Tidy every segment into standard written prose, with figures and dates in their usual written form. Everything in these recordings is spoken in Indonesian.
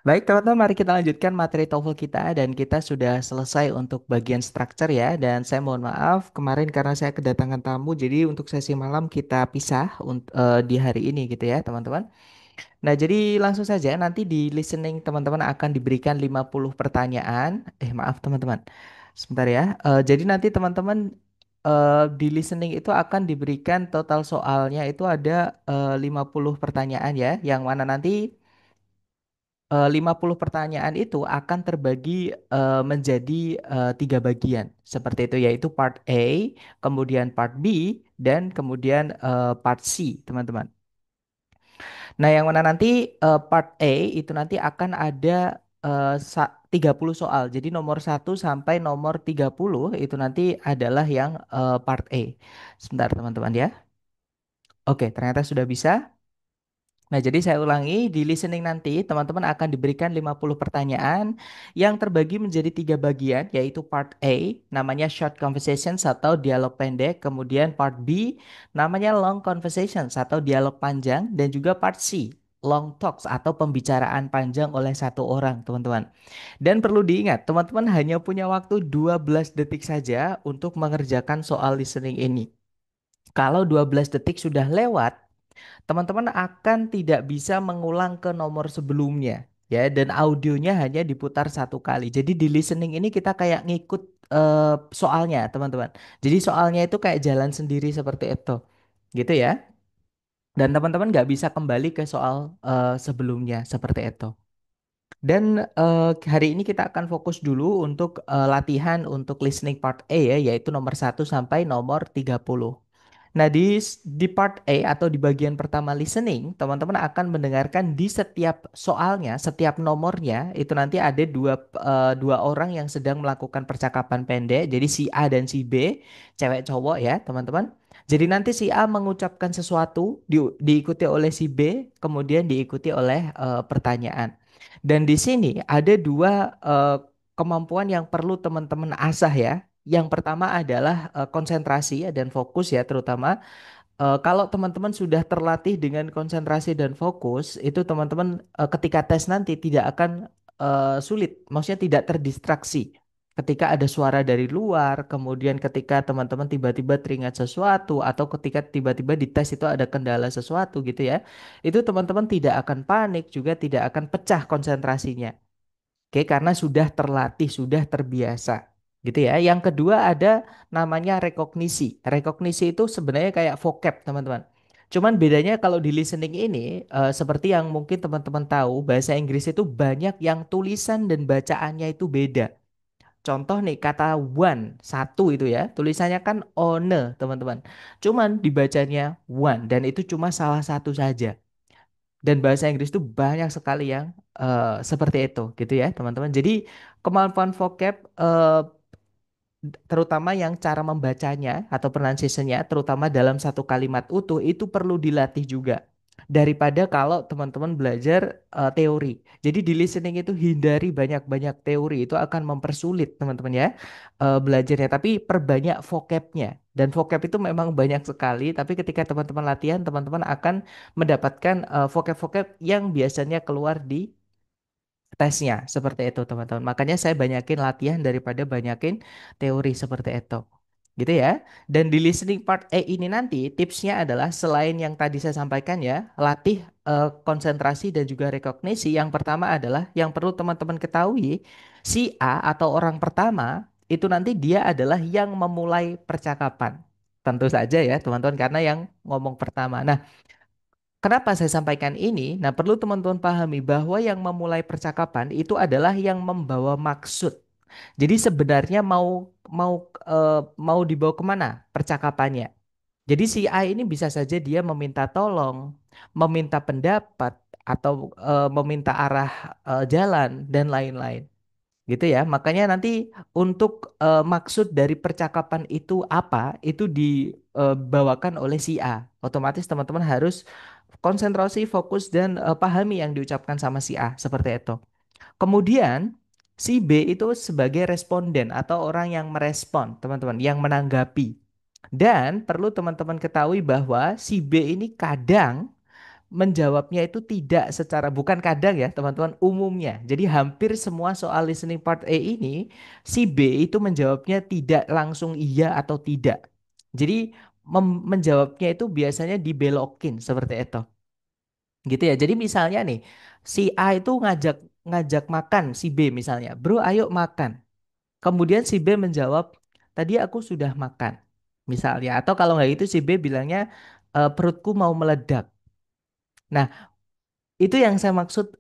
Baik, teman-teman, mari kita lanjutkan materi TOEFL kita dan kita sudah selesai untuk bagian structure ya. Dan saya mohon maaf kemarin karena saya kedatangan tamu, jadi untuk sesi malam kita pisah di hari ini gitu ya, teman-teman. Nah, jadi langsung saja nanti di listening teman-teman akan diberikan 50 pertanyaan. Maaf teman-teman. Sebentar ya. Jadi nanti teman-teman di listening itu akan diberikan total soalnya itu ada 50 pertanyaan ya, yang mana nanti 50 pertanyaan itu akan terbagi menjadi tiga bagian seperti itu yaitu part A, kemudian part B, dan kemudian part C, teman-teman. Nah, yang mana nanti part A itu nanti akan ada 30 soal. Jadi nomor 1 sampai nomor 30 itu nanti adalah yang part A. Sebentar, teman-teman ya. Oke, ternyata sudah bisa. Nah, jadi saya ulangi, di listening nanti teman-teman akan diberikan 50 pertanyaan yang terbagi menjadi tiga bagian, yaitu part A, namanya short conversations atau dialog pendek, kemudian part B, namanya long conversations atau dialog panjang, dan juga part C, long talks atau pembicaraan panjang oleh satu orang, teman-teman. Dan perlu diingat, teman-teman hanya punya waktu 12 detik saja untuk mengerjakan soal listening ini. Kalau 12 detik sudah lewat, teman-teman akan tidak bisa mengulang ke nomor sebelumnya ya, dan audionya hanya diputar satu kali. Jadi di listening ini kita kayak ngikut soalnya, teman-teman. Jadi soalnya itu kayak jalan sendiri seperti itu. Gitu ya. Dan teman-teman nggak bisa kembali ke soal sebelumnya seperti itu. Dan hari ini kita akan fokus dulu untuk latihan untuk listening part A ya, yaitu nomor 1 sampai nomor 30. Nah, di part A atau di bagian pertama listening, teman-teman akan mendengarkan di setiap soalnya, setiap nomornya, itu nanti ada dua orang yang sedang melakukan percakapan pendek. Jadi si A dan si B, cewek cowok ya, teman-teman. Jadi nanti si A mengucapkan sesuatu, diikuti oleh si B, kemudian diikuti oleh pertanyaan. Dan di sini ada dua kemampuan yang perlu teman-teman asah ya. Yang pertama adalah konsentrasi ya dan fokus ya, terutama kalau teman-teman sudah terlatih dengan konsentrasi dan fokus, itu teman-teman ketika tes nanti tidak akan sulit, maksudnya tidak terdistraksi. Ketika ada suara dari luar, kemudian ketika teman-teman tiba-tiba teringat sesuatu, atau ketika tiba-tiba di tes itu ada kendala sesuatu gitu ya, itu teman-teman tidak akan panik, juga tidak akan pecah konsentrasinya. Oke, karena sudah terlatih, sudah terbiasa. Gitu ya. Yang kedua ada namanya rekognisi. Rekognisi itu sebenarnya kayak vocab, teman-teman. Cuman bedanya kalau di listening ini, seperti yang mungkin teman-teman tahu, bahasa Inggris itu banyak yang tulisan dan bacaannya itu beda. Contoh nih, kata one, satu itu ya, tulisannya kan one, teman-teman. Cuman dibacanya one, dan itu cuma salah satu saja. Dan bahasa Inggris itu banyak sekali yang seperti itu gitu ya teman-teman. Jadi kemampuan vocab terutama yang cara membacanya atau pronunciation-nya terutama dalam satu kalimat utuh itu perlu dilatih juga. Daripada kalau teman-teman belajar teori. Jadi di listening itu hindari banyak-banyak teori, itu akan mempersulit teman-teman ya belajarnya. Tapi perbanyak vocabnya. Dan vocab itu memang banyak sekali, tapi ketika teman-teman latihan, teman-teman akan mendapatkan vocab-vocab yang biasanya keluar di tesnya seperti itu teman-teman. Makanya saya banyakin latihan daripada banyakin teori seperti itu. Gitu ya. Dan di listening part A ini nanti tipsnya adalah selain yang tadi saya sampaikan ya, latih konsentrasi dan juga rekognisi. Yang pertama adalah yang perlu teman-teman ketahui, si A atau orang pertama itu nanti dia adalah yang memulai percakapan. Tentu saja ya teman-teman karena yang ngomong pertama. Nah, kenapa saya sampaikan ini? Nah, perlu teman-teman pahami bahwa yang memulai percakapan itu adalah yang membawa maksud. Jadi sebenarnya mau dibawa kemana percakapannya? Jadi si A ini bisa saja dia meminta tolong, meminta pendapat, atau meminta arah jalan dan lain-lain. Gitu ya. Makanya nanti untuk maksud dari percakapan itu apa, itu dibawakan oleh si A. Otomatis teman-teman harus konsentrasi, fokus, dan pahami yang diucapkan sama si A. Seperti itu. Kemudian si B itu sebagai responden atau orang yang merespon, teman-teman, yang menanggapi. Dan perlu teman-teman ketahui bahwa si B ini kadang menjawabnya itu tidak secara bukan kadang ya teman-teman umumnya. Jadi hampir semua soal listening part A ini si B itu menjawabnya tidak langsung iya atau tidak. Jadi menjawabnya itu biasanya dibelokin seperti itu. Gitu ya. Jadi misalnya nih si A itu ngajak ngajak makan si B misalnya, "Bro, ayo makan." Kemudian si B menjawab, "Tadi aku sudah makan." Misalnya, atau kalau nggak itu si B bilangnya, Perutku mau meledak." Nah, itu yang saya maksud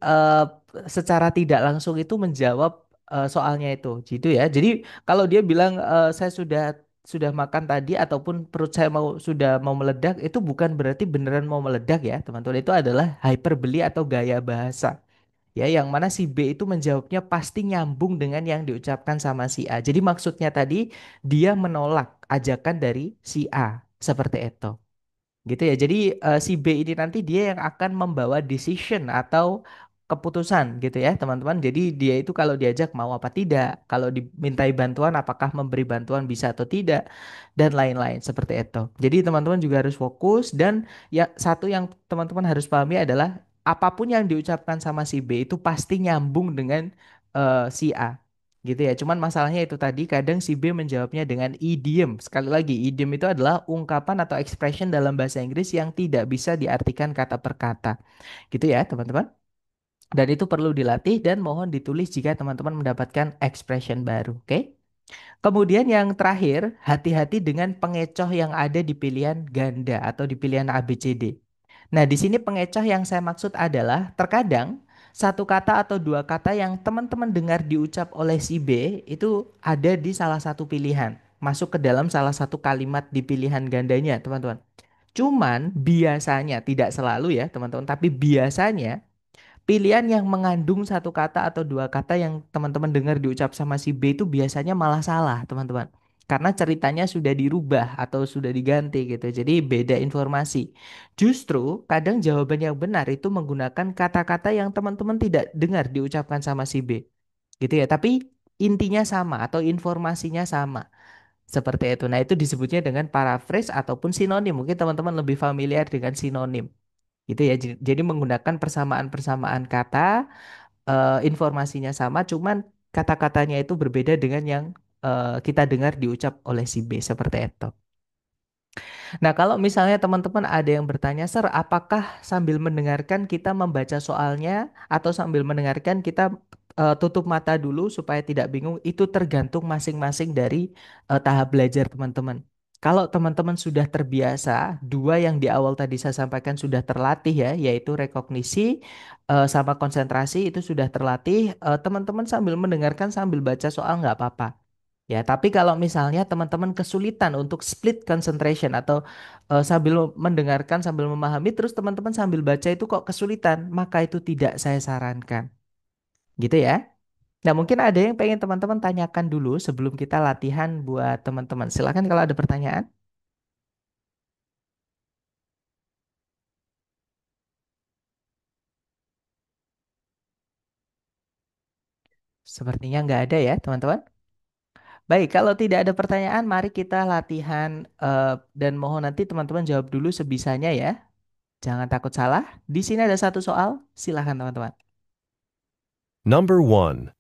secara tidak langsung itu menjawab soalnya itu, gitu ya. Jadi kalau dia bilang saya sudah makan tadi ataupun perut saya sudah mau meledak, itu bukan berarti beneran mau meledak ya, teman-teman. Itu adalah hyperbole atau gaya bahasa. Ya, yang mana si B itu menjawabnya pasti nyambung dengan yang diucapkan sama si A. Jadi maksudnya tadi dia menolak ajakan dari si A, seperti itu. Gitu ya. Jadi si B ini nanti dia yang akan membawa decision atau keputusan gitu ya, teman-teman. Jadi dia itu kalau diajak mau apa tidak, kalau dimintai bantuan apakah memberi bantuan bisa atau tidak dan lain-lain seperti itu. Jadi teman-teman juga harus fokus dan ya satu yang teman-teman harus pahami adalah apapun yang diucapkan sama si B itu pasti nyambung dengan si A. Gitu ya. Cuman masalahnya itu tadi kadang si B menjawabnya dengan idiom. Sekali lagi, idiom itu adalah ungkapan atau expression dalam bahasa Inggris yang tidak bisa diartikan kata per kata. Gitu ya, teman-teman. Dan itu perlu dilatih dan mohon ditulis jika teman-teman mendapatkan expression baru. Oke? Kemudian yang terakhir, hati-hati dengan pengecoh yang ada di pilihan ganda atau di pilihan ABCD. Nah, di sini pengecoh yang saya maksud adalah terkadang satu kata atau dua kata yang teman-teman dengar diucap oleh si B itu ada di salah satu pilihan, masuk ke dalam salah satu kalimat di pilihan gandanya, teman-teman. Cuman biasanya tidak selalu ya, teman-teman, tapi biasanya pilihan yang mengandung satu kata atau dua kata yang teman-teman dengar diucap sama si B itu biasanya malah salah, teman-teman. Karena ceritanya sudah dirubah atau sudah diganti gitu. Jadi beda informasi. Justru kadang jawaban yang benar itu menggunakan kata-kata yang teman-teman tidak dengar diucapkan sama si B. Gitu ya. Tapi intinya sama atau informasinya sama. Seperti itu. Nah, itu disebutnya dengan paraphrase ataupun sinonim. Mungkin teman-teman lebih familiar dengan sinonim. Gitu ya. Jadi menggunakan persamaan-persamaan kata, informasinya sama, cuman kata-katanya itu berbeda dengan yang kita dengar diucap oleh si B seperti itu. Nah, kalau misalnya teman-teman ada yang bertanya, Sir, apakah sambil mendengarkan kita membaca soalnya atau sambil mendengarkan kita tutup mata dulu supaya tidak bingung? Itu tergantung masing-masing dari tahap belajar teman-teman. Kalau teman-teman sudah terbiasa, dua yang di awal tadi saya sampaikan sudah terlatih ya, yaitu rekognisi sama konsentrasi itu sudah terlatih. Teman-teman sambil mendengarkan sambil baca soal nggak apa-apa. Ya, tapi kalau misalnya teman-teman kesulitan untuk split concentration atau sambil mendengarkan sambil memahami terus teman-teman sambil baca itu kok kesulitan, maka itu tidak saya sarankan. Gitu ya. Nah, mungkin ada yang pengen teman-teman tanyakan dulu sebelum kita latihan buat teman-teman. Silakan kalau ada pertanyaan. Sepertinya nggak ada ya, teman-teman. Baik, kalau tidak ada pertanyaan, mari kita latihan dan mohon nanti teman-teman jawab dulu sebisanya ya. Jangan takut salah. Di sini ada satu soal. Silakan teman-teman. Number 1.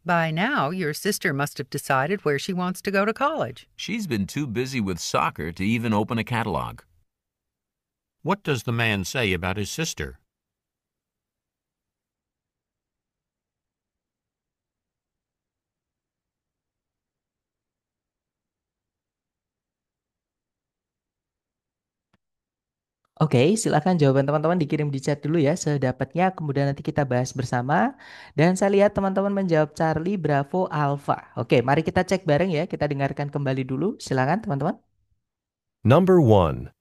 By now, your sister must have decided where she wants to go to college. She's been too busy with soccer to even open a catalog. What does the man say about his sister? Oke, silakan jawaban teman-teman dikirim di chat dulu ya sedapatnya. Kemudian nanti kita bahas bersama. Dan saya lihat teman-teman menjawab Charlie, Bravo, Alpha. Oke, mari kita cek bareng ya. Kita dengarkan kembali dulu. Silakan teman-teman. Number 1.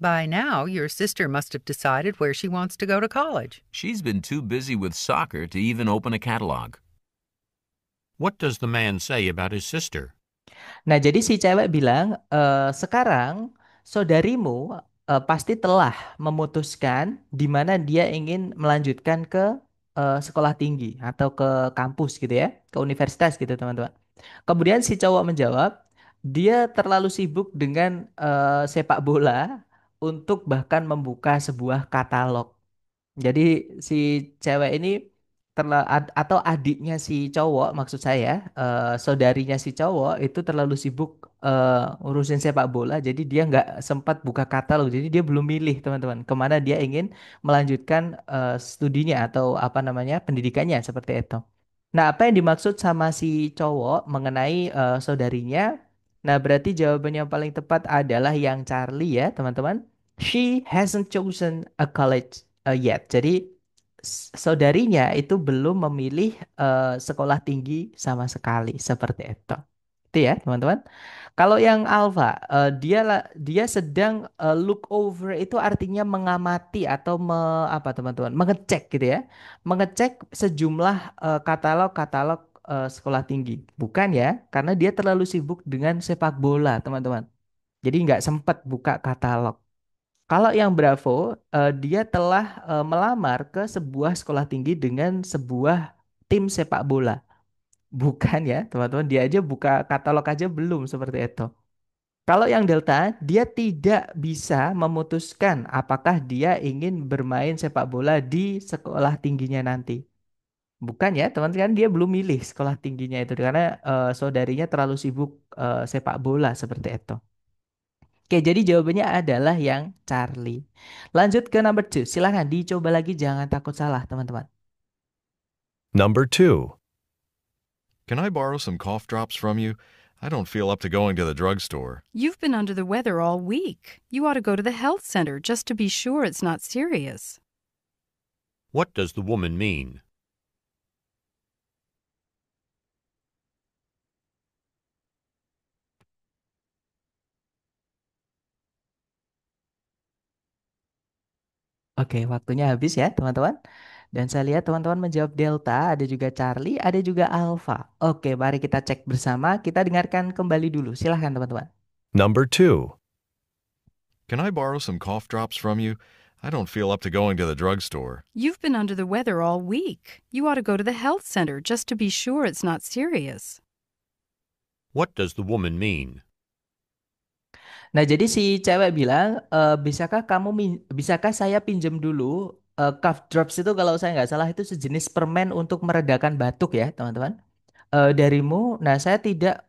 By now, your sister must have decided where she wants to go to college. She's been too busy with soccer to even open a catalog. What does the man say about his sister? Nah, jadi si cewek bilang, sekarang saudarimu pasti telah memutuskan di mana dia ingin melanjutkan ke sekolah tinggi atau ke kampus gitu ya, ke universitas gitu teman-teman. Kemudian si cowok menjawab, dia terlalu sibuk dengan sepak bola untuk bahkan membuka sebuah katalog. Jadi si cewek ini atau adiknya si cowok maksud saya, saudarinya si cowok itu terlalu sibuk ngurusin sepak bola, jadi dia nggak sempat buka katalog, jadi dia belum milih teman-teman kemana dia ingin melanjutkan studinya atau apa namanya pendidikannya seperti itu. Nah, apa yang dimaksud sama si cowok mengenai saudarinya? Nah, berarti jawaban yang paling tepat adalah yang Charlie ya teman-teman. She hasn't chosen a college yet. Jadi saudarinya itu belum memilih sekolah tinggi sama sekali seperti itu. Itu ya, teman-teman. Kalau yang alpha, dia sedang look over itu artinya mengamati atau apa teman-teman? Mengecek gitu ya. Mengecek sejumlah katalog-katalog sekolah tinggi. Bukan ya, karena dia terlalu sibuk dengan sepak bola, teman-teman. Jadi nggak sempat buka katalog. Kalau yang Bravo, dia telah melamar ke sebuah sekolah tinggi dengan sebuah tim sepak bola. Bukan ya, teman-teman. Dia aja buka katalog aja belum seperti itu. Kalau yang Delta, dia tidak bisa memutuskan apakah dia ingin bermain sepak bola di sekolah tingginya nanti. Bukan ya, teman-teman, kan dia belum milih sekolah tingginya itu karena saudarinya terlalu sibuk sepak bola seperti itu. Oke, jadi jawabannya adalah yang Charlie. Lanjut ke number two. Silahkan dicoba lagi, jangan takut salah, teman-teman. Number 2. Can I borrow some cough drops from you? I don't feel up to going to the drugstore. You've been under the weather all week. You ought to go to the health center just to be sure it's not serious. What does the woman mean? Oke, waktunya habis ya, teman-teman. Dan saya lihat teman-teman menjawab Delta, ada juga Charlie, ada juga Alpha. Oke, mari kita cek bersama. Kita dengarkan kembali dulu. Silahkan, teman-teman. Number 2. Can I borrow some cough drops from you? I don't feel up to going to the drugstore. You've been under the weather all week. You ought to go to the health center just to be sure it's not serious. What does the woman mean? Nah, jadi si cewek bilang, bisakah saya pinjam dulu cough drops itu kalau saya nggak salah itu sejenis permen untuk meredakan batuk ya, teman-teman. Darimu. Nah, saya tidak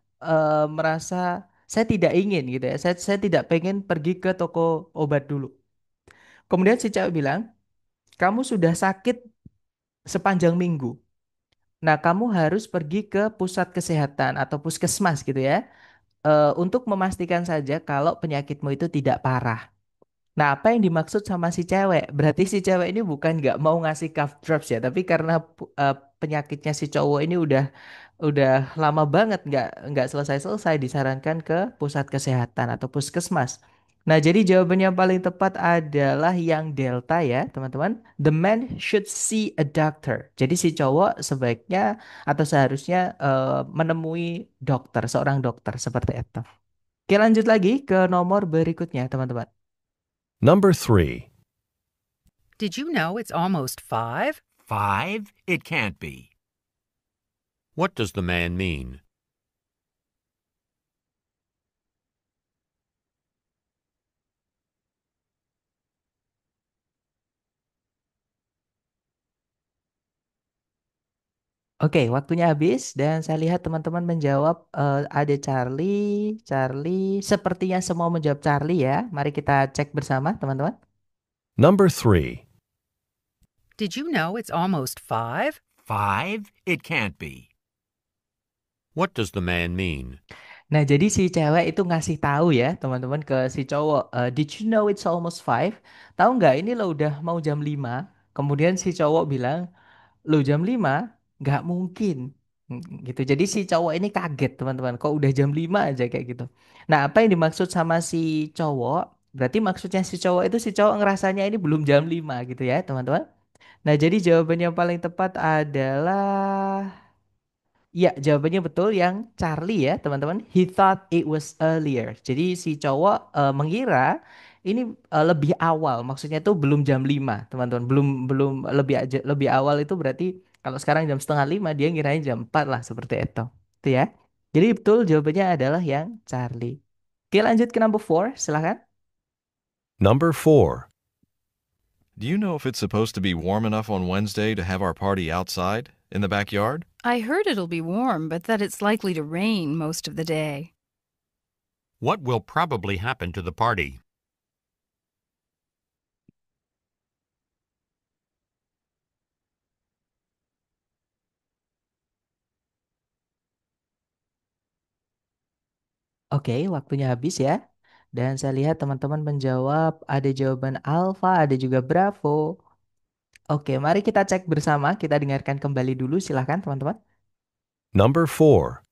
merasa, saya tidak ingin gitu ya. Saya tidak pengen pergi ke toko obat dulu. Kemudian si cewek bilang, kamu sudah sakit sepanjang minggu. Nah, kamu harus pergi ke pusat kesehatan atau puskesmas gitu ya, untuk memastikan saja kalau penyakitmu itu tidak parah. Nah, apa yang dimaksud sama si cewek? Berarti si cewek ini bukan nggak mau ngasih cough drops ya, tapi karena penyakitnya si cowok ini udah lama banget nggak selesai-selesai, disarankan ke pusat kesehatan atau puskesmas. Nah, jadi jawaban yang paling tepat adalah yang Delta ya, teman-teman. The man should see a doctor. Jadi si cowok sebaiknya atau seharusnya menemui dokter, seorang dokter seperti itu. Oke, lanjut lagi ke nomor berikutnya, teman-teman. Number 3. Did you know it's almost 5? 5? It can't be. What does the man mean? Oke, waktunya habis dan saya lihat teman-teman menjawab ada Charlie, Charlie. Sepertinya semua menjawab Charlie ya. Mari kita cek bersama, teman-teman. Number 3. Did you know it's almost 5? 5? It can't be. What does the man mean? Nah, jadi si cewek itu ngasih tahu ya, teman-teman ke si cowok, Did you know it's almost 5? Tahu nggak ini lo udah mau jam 5? Kemudian si cowok bilang, "Lo jam 5? Nggak mungkin." Gitu. Jadi si cowok ini kaget, teman-teman. Kok udah jam 5 aja kayak gitu. Nah, apa yang dimaksud sama si cowok? Berarti maksudnya si cowok itu si cowok ngerasanya ini belum jam 5 gitu ya, teman-teman. Nah, jadi jawaban yang paling tepat adalah, ya, jawabannya betul yang Charlie ya, teman-teman. He thought it was earlier. Jadi si cowok mengira ini lebih awal. Maksudnya itu belum jam 5, teman-teman. Belum belum lebih awal itu berarti kalau sekarang jam setengah 5 dia ngirain jam 4 lah seperti itu. Itu ya. Jadi betul jawabannya adalah yang Charlie. Oke, lanjut ke number 4, silahkan. Number 4. Do you know if it's supposed to be warm enough on Wednesday to have our party outside, in the backyard? I heard it'll be warm, but that it's likely to rain most of the day. What will probably happen to the party? Oke, waktunya habis ya. Dan saya lihat teman-teman menjawab ada jawaban alfa, ada juga bravo. Oke, mari kita cek bersama. Kita dengarkan kembali dulu. Silahkan teman-teman. Number 4.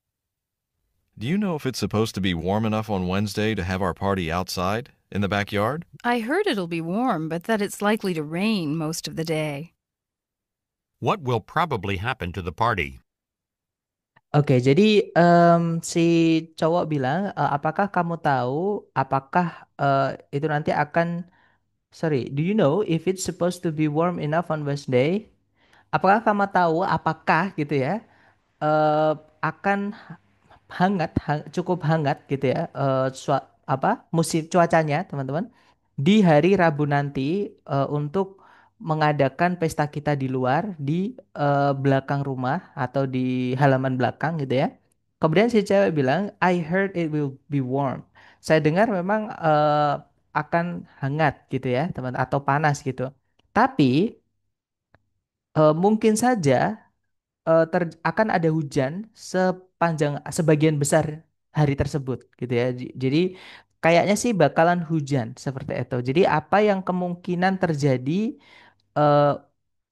Do you know if it's supposed to be warm enough on Wednesday to have our party outside, in the backyard? I heard it'll be warm, but that it's likely to rain most of the day. What will probably happen to the party? Oke, jadi si cowok bilang, apakah kamu tahu, apakah itu nanti akan, sorry, do you know if it's supposed to be warm enough on Wednesday? Apakah kamu tahu, apakah gitu ya, akan hangat, cukup hangat gitu ya, musim cuacanya teman-teman di hari Rabu nanti untuk mengadakan pesta kita di luar di belakang rumah atau di halaman belakang gitu ya. Kemudian si cewek bilang, I heard it will be warm. Saya dengar memang akan hangat gitu ya teman atau panas gitu. Tapi mungkin saja akan ada hujan sebagian besar hari tersebut gitu ya. Jadi kayaknya sih bakalan hujan seperti itu. Jadi apa yang kemungkinan terjadi eh,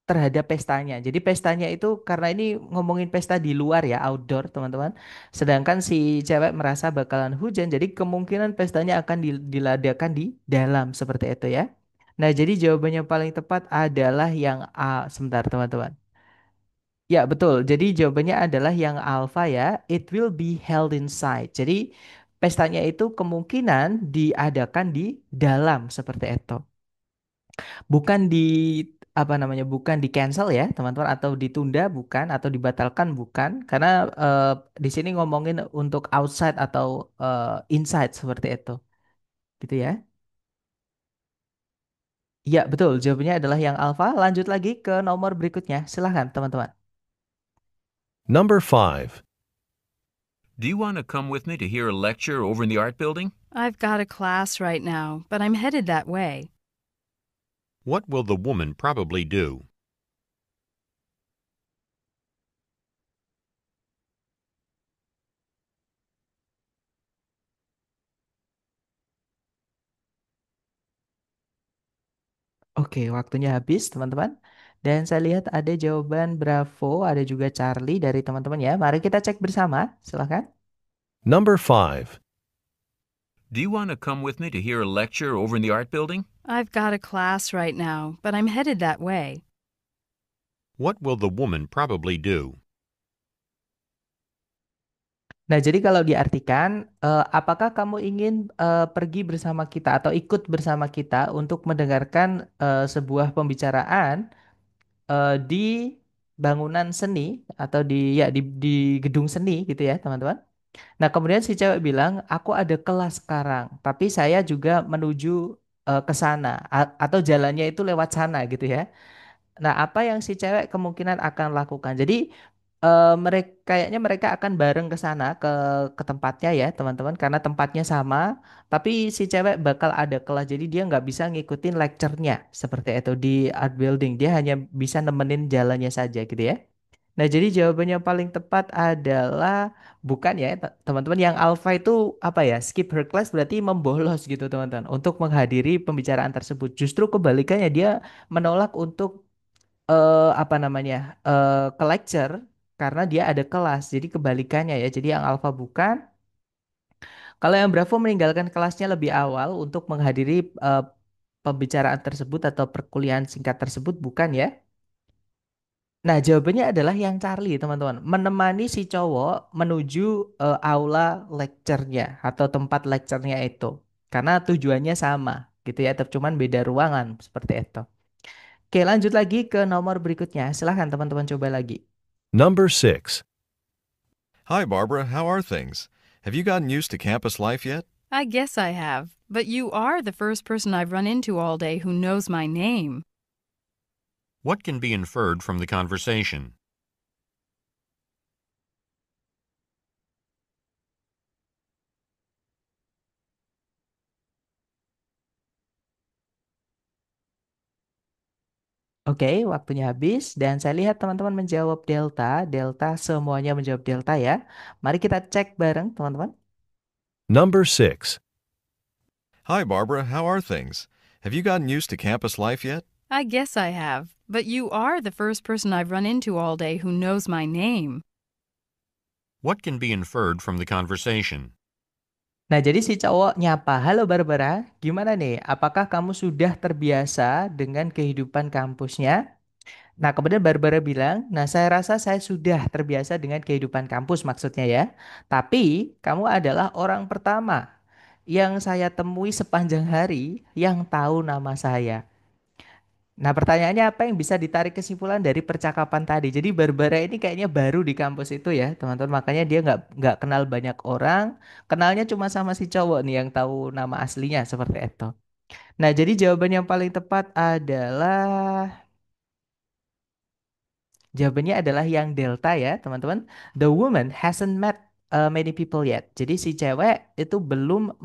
terhadap pestanya. Jadi pestanya itu karena ini ngomongin pesta di luar ya, outdoor teman-teman. Sedangkan si cewek merasa bakalan hujan, jadi kemungkinan pestanya akan diladakan di dalam seperti itu ya. Nah, jadi jawabannya paling tepat adalah yang A. Sebentar teman-teman. Ya, betul. Jadi jawabannya adalah yang alfa ya. It will be held inside. Jadi pestanya itu kemungkinan diadakan di dalam seperti itu. Bukan di apa namanya? Bukan di cancel ya, teman-teman, atau ditunda bukan, atau dibatalkan bukan. Karena di sini ngomongin untuk outside atau inside seperti itu. Gitu ya. Ya, betul. Jawabannya adalah yang alfa. Lanjut lagi ke nomor berikutnya. Silahkan, teman-teman. Number 5. Do you want to come with me to hear a lecture over in the art building? I've got a class right now, but I'm headed that way. What will the woman probably do? Oke, waktunya habis, teman-teman. Dan saya lihat ada jawaban Bravo, ada juga Charlie dari teman-teman ya. Mari kita cek bersama, silahkan. Number 5. Do you want to come with me to hear a lecture over in the art building? I've got a class right now, but I'm headed that way. What will the woman probably do? Nah, jadi kalau diartikan, apakah kamu ingin pergi bersama kita atau ikut bersama kita untuk mendengarkan sebuah pembicaraan di bangunan seni atau di gedung seni gitu ya, teman-teman? Nah, kemudian si cewek bilang, aku ada kelas sekarang, tapi saya juga menuju ke sana atau jalannya itu lewat sana gitu ya. Nah, apa yang si cewek kemungkinan akan lakukan? Jadi mereka kayaknya mereka akan bareng ke sana ke tempatnya ya, teman-teman, karena tempatnya sama, tapi si cewek bakal ada kelas, jadi dia nggak bisa ngikutin lecture-nya seperti itu di art building. Dia hanya bisa nemenin jalannya saja gitu ya. Nah, jadi jawabannya paling tepat adalah bukan ya, teman-teman. Yang alpha itu apa ya? Skip her class berarti membolos gitu, teman-teman, untuk menghadiri pembicaraan tersebut. Justru kebalikannya dia menolak untuk apa namanya? Ke lecture karena dia ada kelas. Jadi kebalikannya ya. Jadi yang alpha bukan. Kalau yang Bravo meninggalkan kelasnya lebih awal untuk menghadiri pembicaraan tersebut atau perkuliahan singkat tersebut bukan ya. Nah, jawabannya adalah yang Charlie, teman-teman. Menemani si cowok menuju aula lecture-nya atau tempat lecture-nya itu. Karena tujuannya sama, gitu ya. Cuman beda ruangan, seperti itu. Oke, lanjut lagi ke nomor berikutnya. Silahkan teman-teman coba lagi. Number 6. Hi, Barbara. How are things? Have you gotten used to campus life yet? I guess I have, but you are the first person I've run into all day who knows my name. What can be inferred from the conversation? Oke, waktunya habis dan saya lihat teman-teman menjawab delta. Delta semuanya menjawab delta ya. Mari kita cek bareng teman-teman. Number 6. Hi, Barbara. How are things? Have you gotten used to campus life yet? I guess I have, but you are the first person I've run into all day who knows my name. What can be inferred from the conversation? Nah, jadi si cowok nyapa, "Halo Barbara, gimana nih? Apakah kamu sudah terbiasa dengan kehidupan kampusnya?" Nah, kemudian Barbara bilang, "Nah, saya rasa saya sudah terbiasa dengan kehidupan kampus maksudnya ya. Tapi, kamu adalah orang pertama yang saya temui sepanjang hari yang tahu nama saya." Nah, pertanyaannya apa yang bisa ditarik kesimpulan dari percakapan tadi? Jadi Barbara ini kayaknya baru di kampus itu ya, teman-teman. Makanya dia nggak kenal banyak orang, kenalnya cuma sama si cowok nih yang tahu nama aslinya seperti itu. Nah, jadi jawaban yang paling tepat adalah jawabannya adalah yang delta ya, teman-teman. The woman hasn't met many people yet. Jadi si cewek itu belum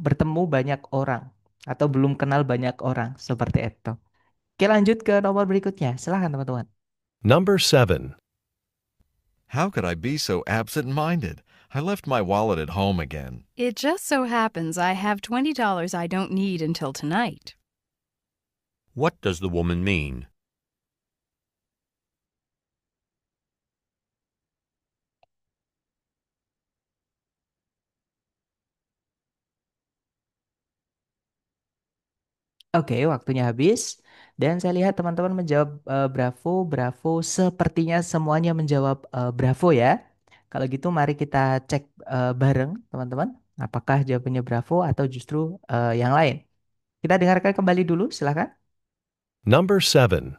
bertemu banyak orang atau belum kenal banyak orang seperti itu. Oke, lanjut ke nomor berikutnya. Silahkan teman-teman. Number 7. How could I be so absent-minded? I left my wallet at home again. It just so happens I have $20 I don't need until tonight. What does the woman mean? Oke, waktunya habis. Dan saya lihat teman-teman menjawab bravo, bravo. Sepertinya semuanya menjawab bravo ya. Kalau gitu mari kita cek bareng teman-teman. Apakah jawabannya bravo atau justru yang lain. Kita dengarkan kembali dulu, silakan. Number 7.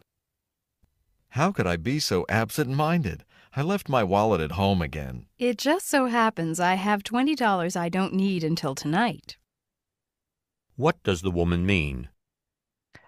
How could I be so absent-minded? I left my wallet at home again. It just so happens I have $20 I don't need until tonight. What does the woman mean?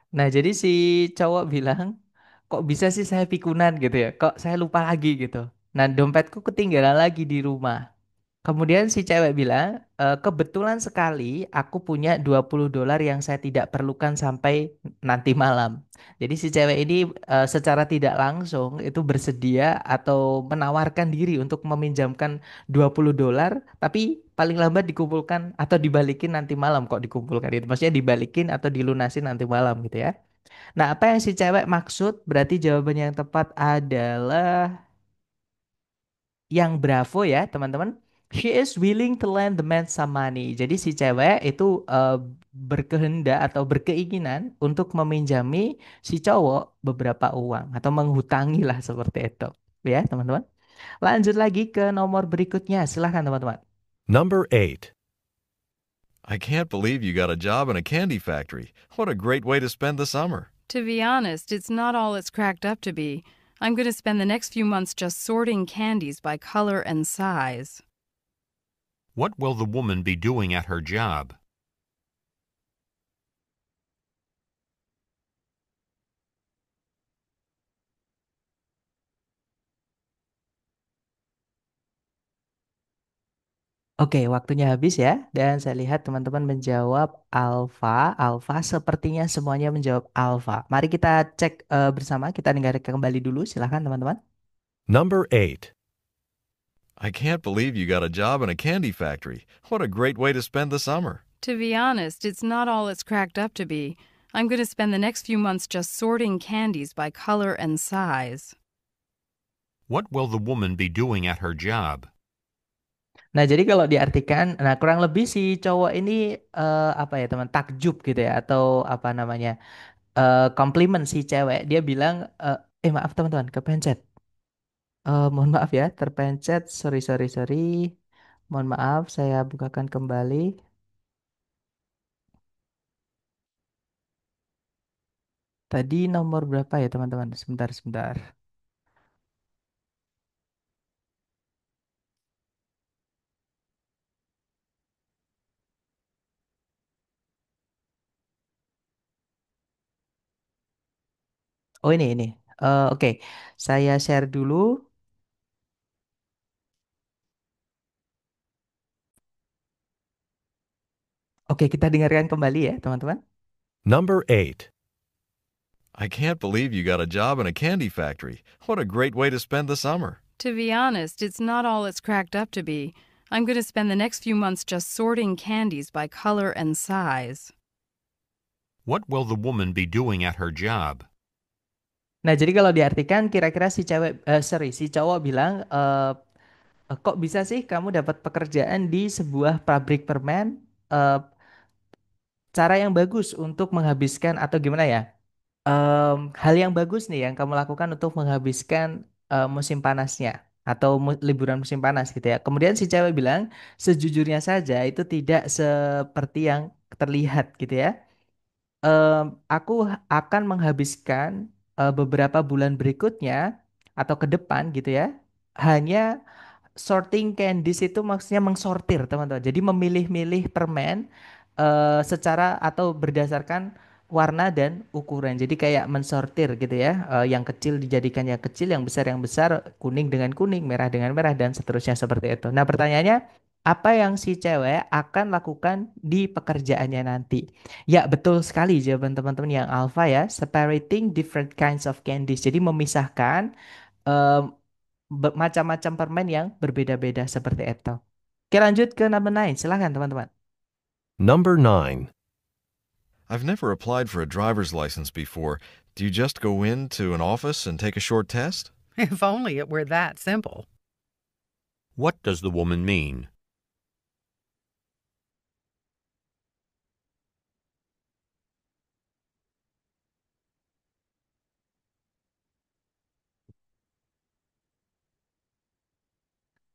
Nah, jadi si cowok bilang, kok bisa sih saya pikunan gitu ya? Kok saya lupa lagi gitu. Nah, dompetku ketinggalan lagi di rumah. Kemudian si cewek bilang, kebetulan sekali aku punya $20 yang saya tidak perlukan sampai nanti malam. Jadi si cewek ini secara tidak langsung itu bersedia atau menawarkan diri untuk meminjamkan $20, tapi paling lambat dikumpulkan atau dibalikin nanti malam kok dikumpulkan itu. Maksudnya dibalikin atau dilunasin nanti malam gitu ya. Nah, apa yang si cewek maksud? Berarti jawabannya yang tepat adalah yang bravo ya teman-teman. She is willing to lend the man some money. Jadi si cewek itu berkehendak atau berkeinginan untuk meminjami si cowok beberapa uang atau menghutangi lah seperti itu. Ya teman-teman. Lanjut lagi ke nomor berikutnya. Silahkan teman-teman. Number 8. I can't believe you got a job in a candy factory. What a great way to spend the summer. To be honest, it's not all it's cracked up to be. I'm going to spend the next few months just sorting candies by color and size. What will the woman be doing at her job? Oke, waktunya habis ya. Dan saya lihat teman-teman menjawab alfa. Alfa sepertinya semuanya menjawab alfa. Mari kita cek bersama. Kita dengarkan kembali dulu. Silahkan teman-teman. Number 8. I can't believe you got a job in a candy factory. What a great way to spend the summer. To be honest, it's not all it's cracked up to be. I'm going to spend the next few months just sorting candies by color and size. What will the woman be doing at her job? Nah, jadi kalau diartikan, nah kurang lebih si cowok ini apa ya teman, takjub gitu ya, atau apa namanya, komplimen si cewek. Dia bilang, maaf teman-teman, kepencet. Mohon maaf ya, terpencet. Sorry, sorry, sorry. Mohon maaf, saya bukakan kembali. Tadi nomor berapa ya teman-teman? Sebentar, sebentar. Oh ini. Oke, saya share dulu. Oke, kita dengarkan kembali ya, teman-teman. Number 8. I can't believe you got a job in a candy factory. What a great way to spend the summer. To be honest, it's not all it's cracked up to be. I'm going to spend the next few months just sorting candies by color and size. What will the woman be doing at her job? Nah, jadi kalau diartikan kira-kira si cowok bilang, kok bisa sih kamu dapat pekerjaan di sebuah pabrik permen? Eh, Cara yang bagus untuk menghabiskan atau gimana ya? Hal yang bagus nih yang kamu lakukan untuk menghabiskan musim panasnya atau liburan musim panas gitu ya. Kemudian si cewek bilang, sejujurnya saja itu tidak seperti yang terlihat gitu ya. Aku akan menghabiskan beberapa bulan berikutnya atau ke depan gitu ya, hanya sorting candies itu maksudnya mengsortir teman-teman. Jadi memilih-milih permen secara atau berdasarkan warna dan ukuran. Jadi kayak mensortir gitu ya. Yang kecil dijadikan yang kecil, yang besar, kuning dengan kuning, merah dengan merah dan seterusnya seperti itu. Nah, pertanyaannya apa yang si cewek akan lakukan di pekerjaannya nanti? Ya, betul sekali jawaban teman-teman yang alpha ya. Separating different kinds of candies. Jadi memisahkan em, macam-macam permen yang berbeda-beda seperti itu. Oke, lanjut ke number 9. Silahkan teman-teman. Number 9. I've never applied for a driver's license before. Do you just go into an office and take a short test? If only it were that simple. What does the woman mean?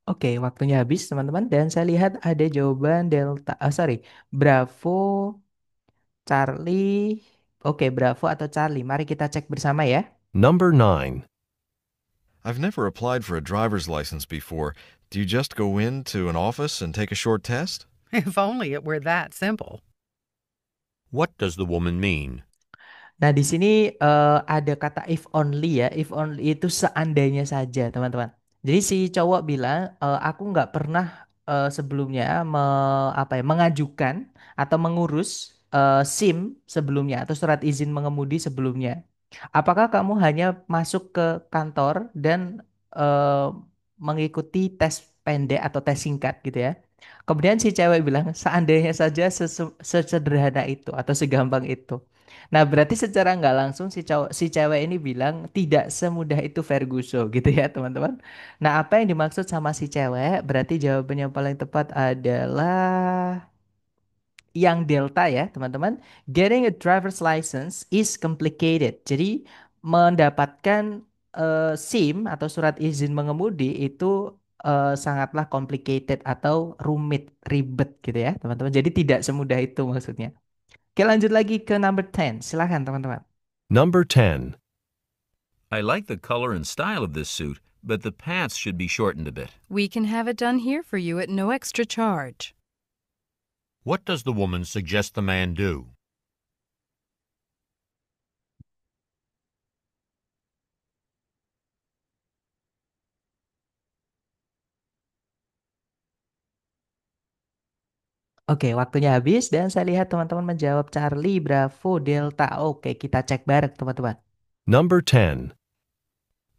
Oke, waktunya habis teman-teman dan saya lihat ada jawaban Delta. Sorry, Bravo, Charlie. Oke, Bravo atau Charlie. Mari kita cek bersama ya. Number 9. I've never applied for a driver's license before. Do you just go into an office and take a short test? If only it were that simple. What does the woman mean? Nah, di sini ada kata if only ya. If only itu seandainya saja, teman-teman. Jadi si cowok bilang, aku nggak pernah sebelumnya mengajukan atau mengurus SIM sebelumnya atau surat izin mengemudi sebelumnya. Apakah kamu hanya masuk ke kantor dan eh, mengikuti tes pendek atau tes singkat gitu ya? Kemudian si cewek bilang, seandainya saja sesederhana itu atau segampang itu. Nah, berarti secara nggak langsung si cewek ini bilang tidak semudah itu Ferguson gitu ya, teman-teman. Nah, apa yang dimaksud sama si cewek? Berarti jawaban yang paling tepat adalah yang delta ya, teman-teman. Getting a driver's license is complicated. Jadi, mendapatkan SIM atau surat izin mengemudi itu sangatlah complicated atau rumit, ribet gitu ya, teman-teman. Jadi tidak semudah itu maksudnya. Oke, lanjut lagi ke number 10. Silahkan teman-teman. Number 10. I like the color and style of this suit, but the pants should be shortened a bit. We can have it done here for you at no extra charge. What does the woman suggest the man do? Oke, waktunya habis dan saya lihat teman-teman menjawab Charlie, Bravo, Delta. Oke, kita cek bareng teman-teman. Number 10.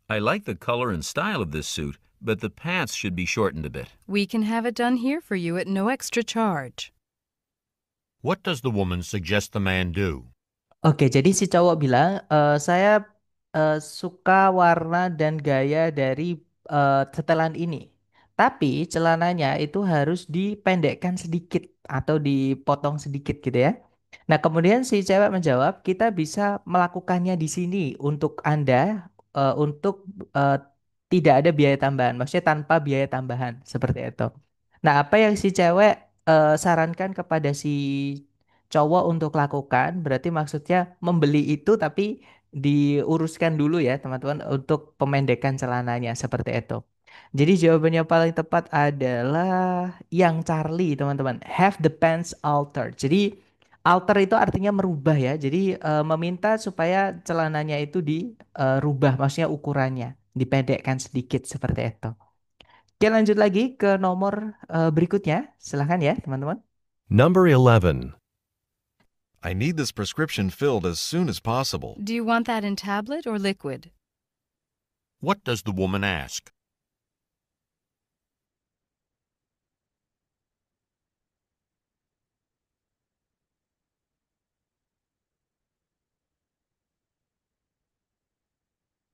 I like the color and style of this suit, but the pants should be shortened a bit. We can have it done here for you at no extra charge. What does the woman suggest the man do? Oke, jadi si cowok bilang, saya suka warna dan gaya dari setelan ini. Tapi celananya itu harus dipendekkan sedikit atau dipotong sedikit gitu ya. Nah, kemudian si cewek menjawab, kita bisa melakukannya di sini untuk Anda, untuk eh, tidak ada biaya tambahan. Maksudnya tanpa biaya tambahan, seperti itu. Nah, apa yang si cewek sarankan kepada si cowok untuk lakukan, berarti maksudnya membeli itu tapi diuruskan dulu ya teman-teman untuk pemendekan celananya seperti itu. Jadi jawabannya paling tepat adalah yang Charlie teman-teman. Have the pants altered. Jadi Alter itu artinya merubah ya. Jadi meminta supaya celananya itu dirubah, maksudnya ukurannya dipendekkan sedikit seperti itu. Oke, lanjut lagi ke nomor berikutnya. Silahkan ya, teman-teman. Number 11. I need this prescription filled as soon as possible. Do you want that in tablet or liquid? What does the woman ask?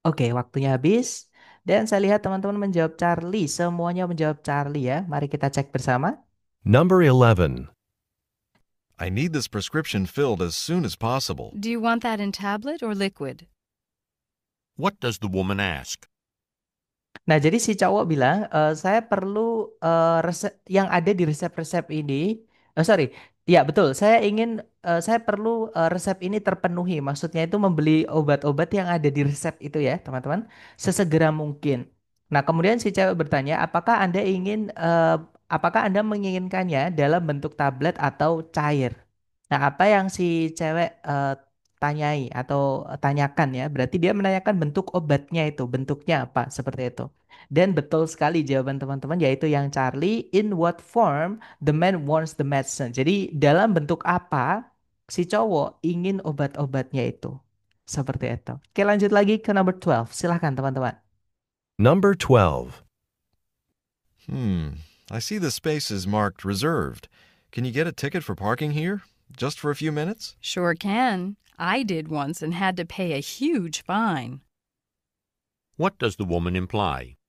Oke, waktunya habis. Dan saya lihat teman-teman menjawab Charlie. Semuanya menjawab Charlie ya. Mari kita cek bersama. Number 11. I need this prescription filled as soon as possible. Do you want that in tablet or liquid? What does the woman ask? Nah, jadi si cowok bilang, saya perlu resep yang ada di resep-resep ini. Sorry, ya betul. Saya perlu resep ini terpenuhi. Maksudnya itu membeli obat-obat yang ada di resep itu ya, teman-teman, sesegera mungkin. Nah, kemudian si cewek bertanya, apakah Anda menginginkannya dalam bentuk tablet atau cair? Nah, apa yang si cewek tanyai atau tanyakan ya, berarti dia menanyakan bentuk obatnya itu, bentuknya apa, seperti itu. Dan betul sekali jawaban teman-teman, yaitu yang Charlie, in what form the man wants the medicine. Jadi dalam bentuk apa si cowok ingin obat-obatnya itu. Seperti itu. Oke, lanjut lagi ke number 12. Silahkan teman-teman. Number 12. I see the space is marked reserved. Can you get a ticket for parking here? Just for a few minutes? Sure can. I did once and had to pay a huge fine. What does the woman imply?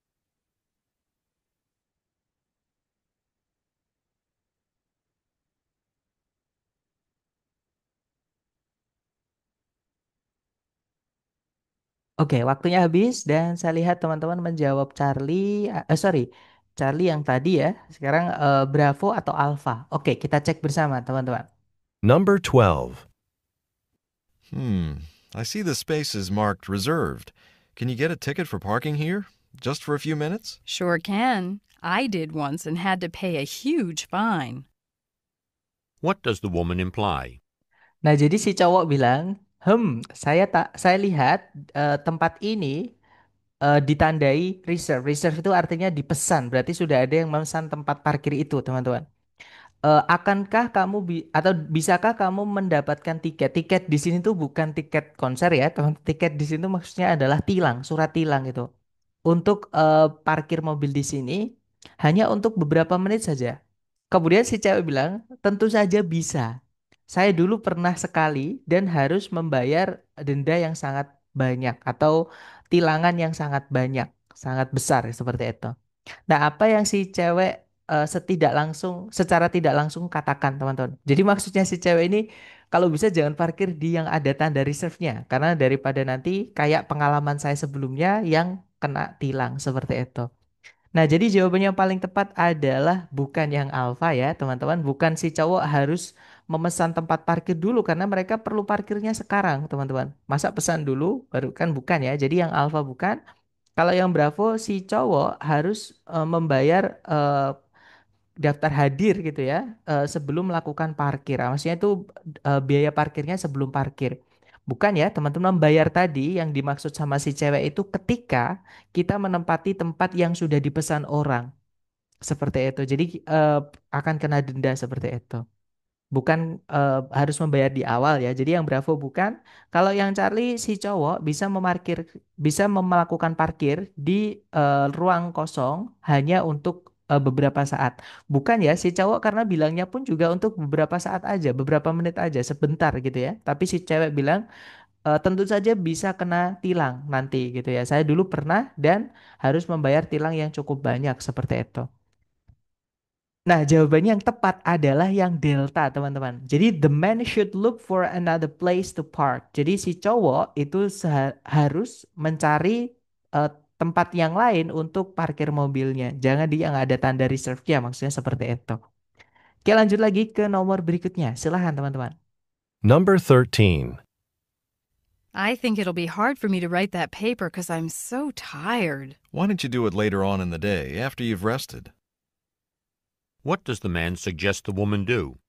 Oke, waktunya habis dan saya lihat teman-teman menjawab Charlie yang tadi ya. Sekarang Bravo atau Alpha. Oke, kita cek bersama teman-teman. Number 12. I see the space is marked reserved. Can you get a ticket for parking here? Just for a few minutes? Sure can. I did once and had to pay a huge fine. What does the woman imply? Nah, jadi si cowok bilang, saya lihat tempat ini ditandai reserve. Reserve itu artinya dipesan. Berarti sudah ada yang memesan tempat parkir itu, teman-teman. Akankah kamu atau bisakah kamu mendapatkan tiket? Tiket di sini tuh bukan tiket konser ya, teman. Tiket di sini tuh maksudnya adalah tilang, surat tilang itu. Untuk parkir mobil di sini hanya untuk beberapa menit saja. Kemudian si cewek bilang, tentu saja bisa. Saya dulu pernah sekali dan harus membayar denda yang sangat banyak atau tilangan yang sangat banyak, sangat besar seperti itu. Nah, apa yang si cewek secara tidak langsung katakan, teman-teman. Jadi maksudnya si cewek ini kalau bisa jangan parkir di yang ada tanda reserve-nya, karena daripada nanti kayak pengalaman saya sebelumnya yang kena tilang seperti itu. Nah, jadi jawabannya yang paling tepat adalah bukan yang alfa ya, teman-teman. Bukan si cowok harus memesan tempat parkir dulu karena mereka perlu parkirnya sekarang, teman-teman. Masa pesan dulu baru kan bukan ya. Jadi yang alfa bukan. Kalau yang Bravo si cowok harus membayar daftar hadir gitu ya sebelum melakukan parkir. Maksudnya itu biaya parkirnya sebelum parkir. Bukan ya teman-teman, membayar tadi yang dimaksud sama si cewek itu ketika kita menempati tempat yang sudah dipesan orang. Seperti itu. Jadi akan kena denda seperti itu. Bukan harus membayar di awal ya. Jadi yang Bravo bukan. Kalau yang Charlie si cowok bisa melakukan parkir di ruang kosong hanya untuk beberapa saat. Bukan ya si cowok karena bilangnya pun juga untuk beberapa saat aja, beberapa menit aja, sebentar gitu ya. Tapi si cewek bilang tentu saja bisa kena tilang nanti gitu ya. Saya dulu pernah dan harus membayar tilang yang cukup banyak seperti itu. Nah, jawabannya yang tepat adalah yang delta, teman-teman. Jadi, the man should look for another place to park. Jadi, si cowok itu harus mencari eh, tempat yang lain untuk parkir mobilnya. Jangan di yang ada tanda reserve-nya, maksudnya seperti itu. Oke, lanjut lagi ke nomor berikutnya. Silahkan, teman-teman. Number 13. I think it'll be hard for me to write that paper because I'm so tired. Why don't you do it later on in the day, after you've rested? What does the man suggest the woman do?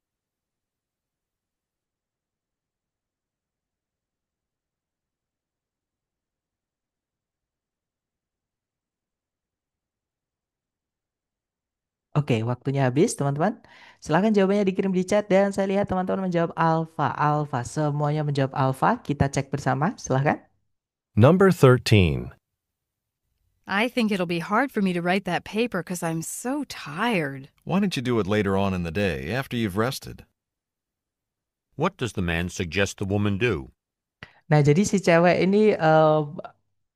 Oke, waktunya habis, teman-teman. Silahkan jawabannya dikirim di chat dan saya lihat teman-teman menjawab alfa. Alfa, semuanya menjawab alfa. Kita cek bersama, silahkan. Number 13. I think it'll be hard for me to write that paper because I'm so tired. Why don't you do it later on in the day after you've rested? What does the man suggest the woman do? Nah, jadi si cewek ini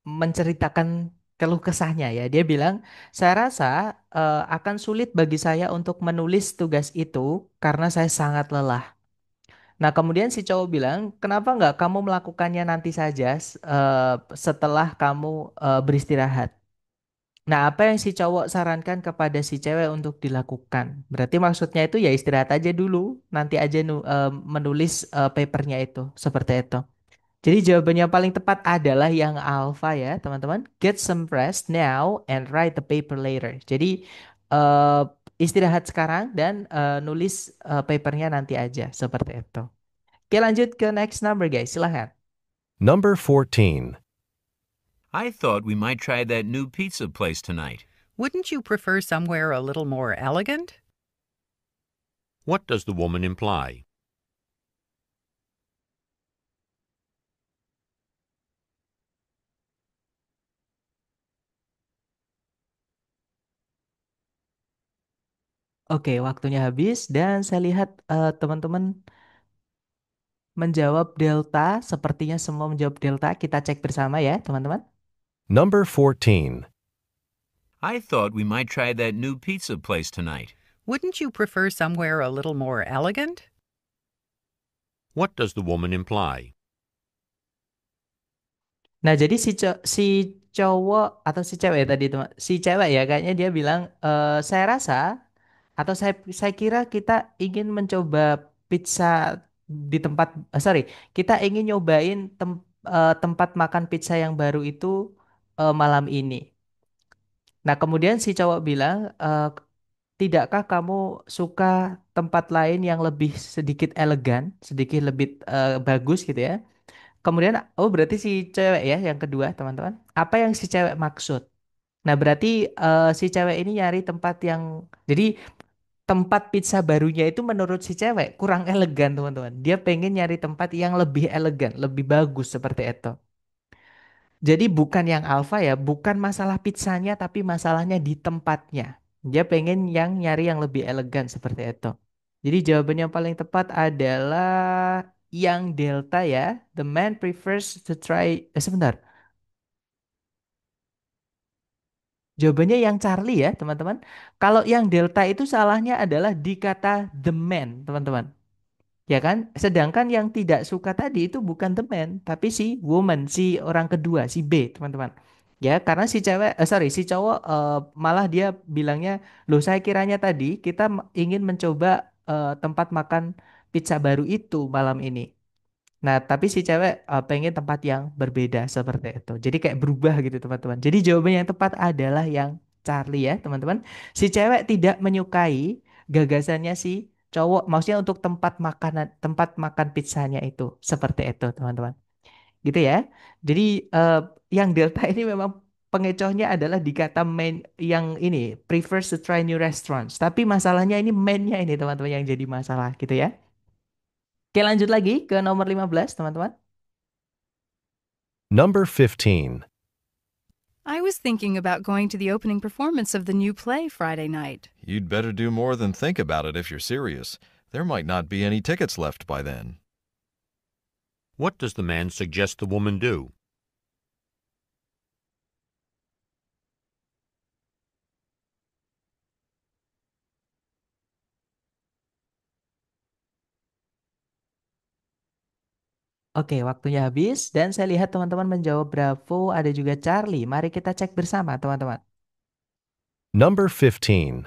menceritakan keluh kesahnya ya. Dia bilang, saya rasa akan sulit bagi saya untuk menulis tugas itu karena saya sangat lelah. Nah, kemudian si cowok bilang, kenapa nggak kamu melakukannya nanti saja setelah kamu beristirahat? Nah, apa yang si cowok sarankan kepada si cewek untuk dilakukan? Berarti maksudnya itu ya istirahat aja dulu, nanti aja menulis papernya itu, seperti itu. Jadi jawabannya paling tepat adalah yang alpha ya, teman-teman. Get some rest now and write the paper later. Jadi eh, istirahat sekarang dan nulis papernya nanti aja, seperti itu. Oke, lanjut ke next number guys, silahkan. Number 14. I thought we might try that new pizza place tonight. Wouldn't you prefer somewhere a little more elegant? What does the woman imply? Oke, waktunya habis dan saya lihat teman-teman menjawab delta. Sepertinya semua menjawab delta. Kita cek bersama ya, teman-teman. Number 14. I thought we might try that new pizza place tonight. Wouldn't you prefer somewhere a little more elegant? What does the woman imply? Nah, jadi si cowok atau si cewek tadi teman, si cewek ya kayaknya dia bilang saya rasa atau saya kira kita ingin mencoba pizza di tempat sorry, kita ingin nyobain tempat makan pizza yang baru itu malam ini. Nah, kemudian si cowok bilang tidakkah kamu suka tempat lain yang lebih sedikit elegan, sedikit lebih bagus gitu ya? Kemudian, oh berarti si cewek ya yang kedua teman-teman. Apa yang si cewek maksud? Nah berarti si cewek ini nyari tempat yang, jadi tempat pizza barunya itu menurut si cewek kurang elegan teman-teman. Dia pengen nyari tempat yang lebih elegan, lebih bagus seperti itu. Jadi bukan yang alfa ya, bukan masalah pizzanya tapi masalahnya di tempatnya. Dia pengen yang nyari yang lebih elegan seperti itu. Jadi jawaban yang paling tepat adalah yang delta ya. The man prefers to try. Sebentar. Jawabannya yang Charlie ya, teman-teman. Kalau yang delta itu salahnya adalah di kata the man, teman-teman. Ya kan? Sedangkan yang tidak suka tadi itu bukan the man, tapi si woman, si orang kedua, si B, teman-teman. Ya, karena si cewek, sorry, si cowok malah dia bilangnya, loh saya kiranya tadi kita ingin mencoba tempat makan pizza baru itu malam ini. Nah, tapi si cewek pengen tempat yang berbeda seperti itu. Jadi kayak berubah gitu, teman-teman. Jadi jawaban yang tepat adalah yang Charlie ya, teman-teman. Si cewek tidak menyukai gagasannya si cowok, maksudnya untuk tempat makan pizzanya itu. Seperti itu, teman-teman. Gitu ya. Jadi yang Delta ini memang pengecohnya adalah di kata main yang ini, prefers to try new restaurants. Tapi masalahnya ini mainnya ini, teman-teman, yang jadi masalah gitu ya. Oke, lanjut lagi ke nomor 15, teman-teman. Number 15. I was thinking about going to the opening performance of the new play Friday night. You'd better do more than think about it if you're serious. There might not be any tickets left by then. What does the man suggest the woman do? Oke, waktunya habis dan saya lihat teman-teman menjawab bravo, ada juga Charlie. Mari kita cek bersama, teman-teman. Number 15.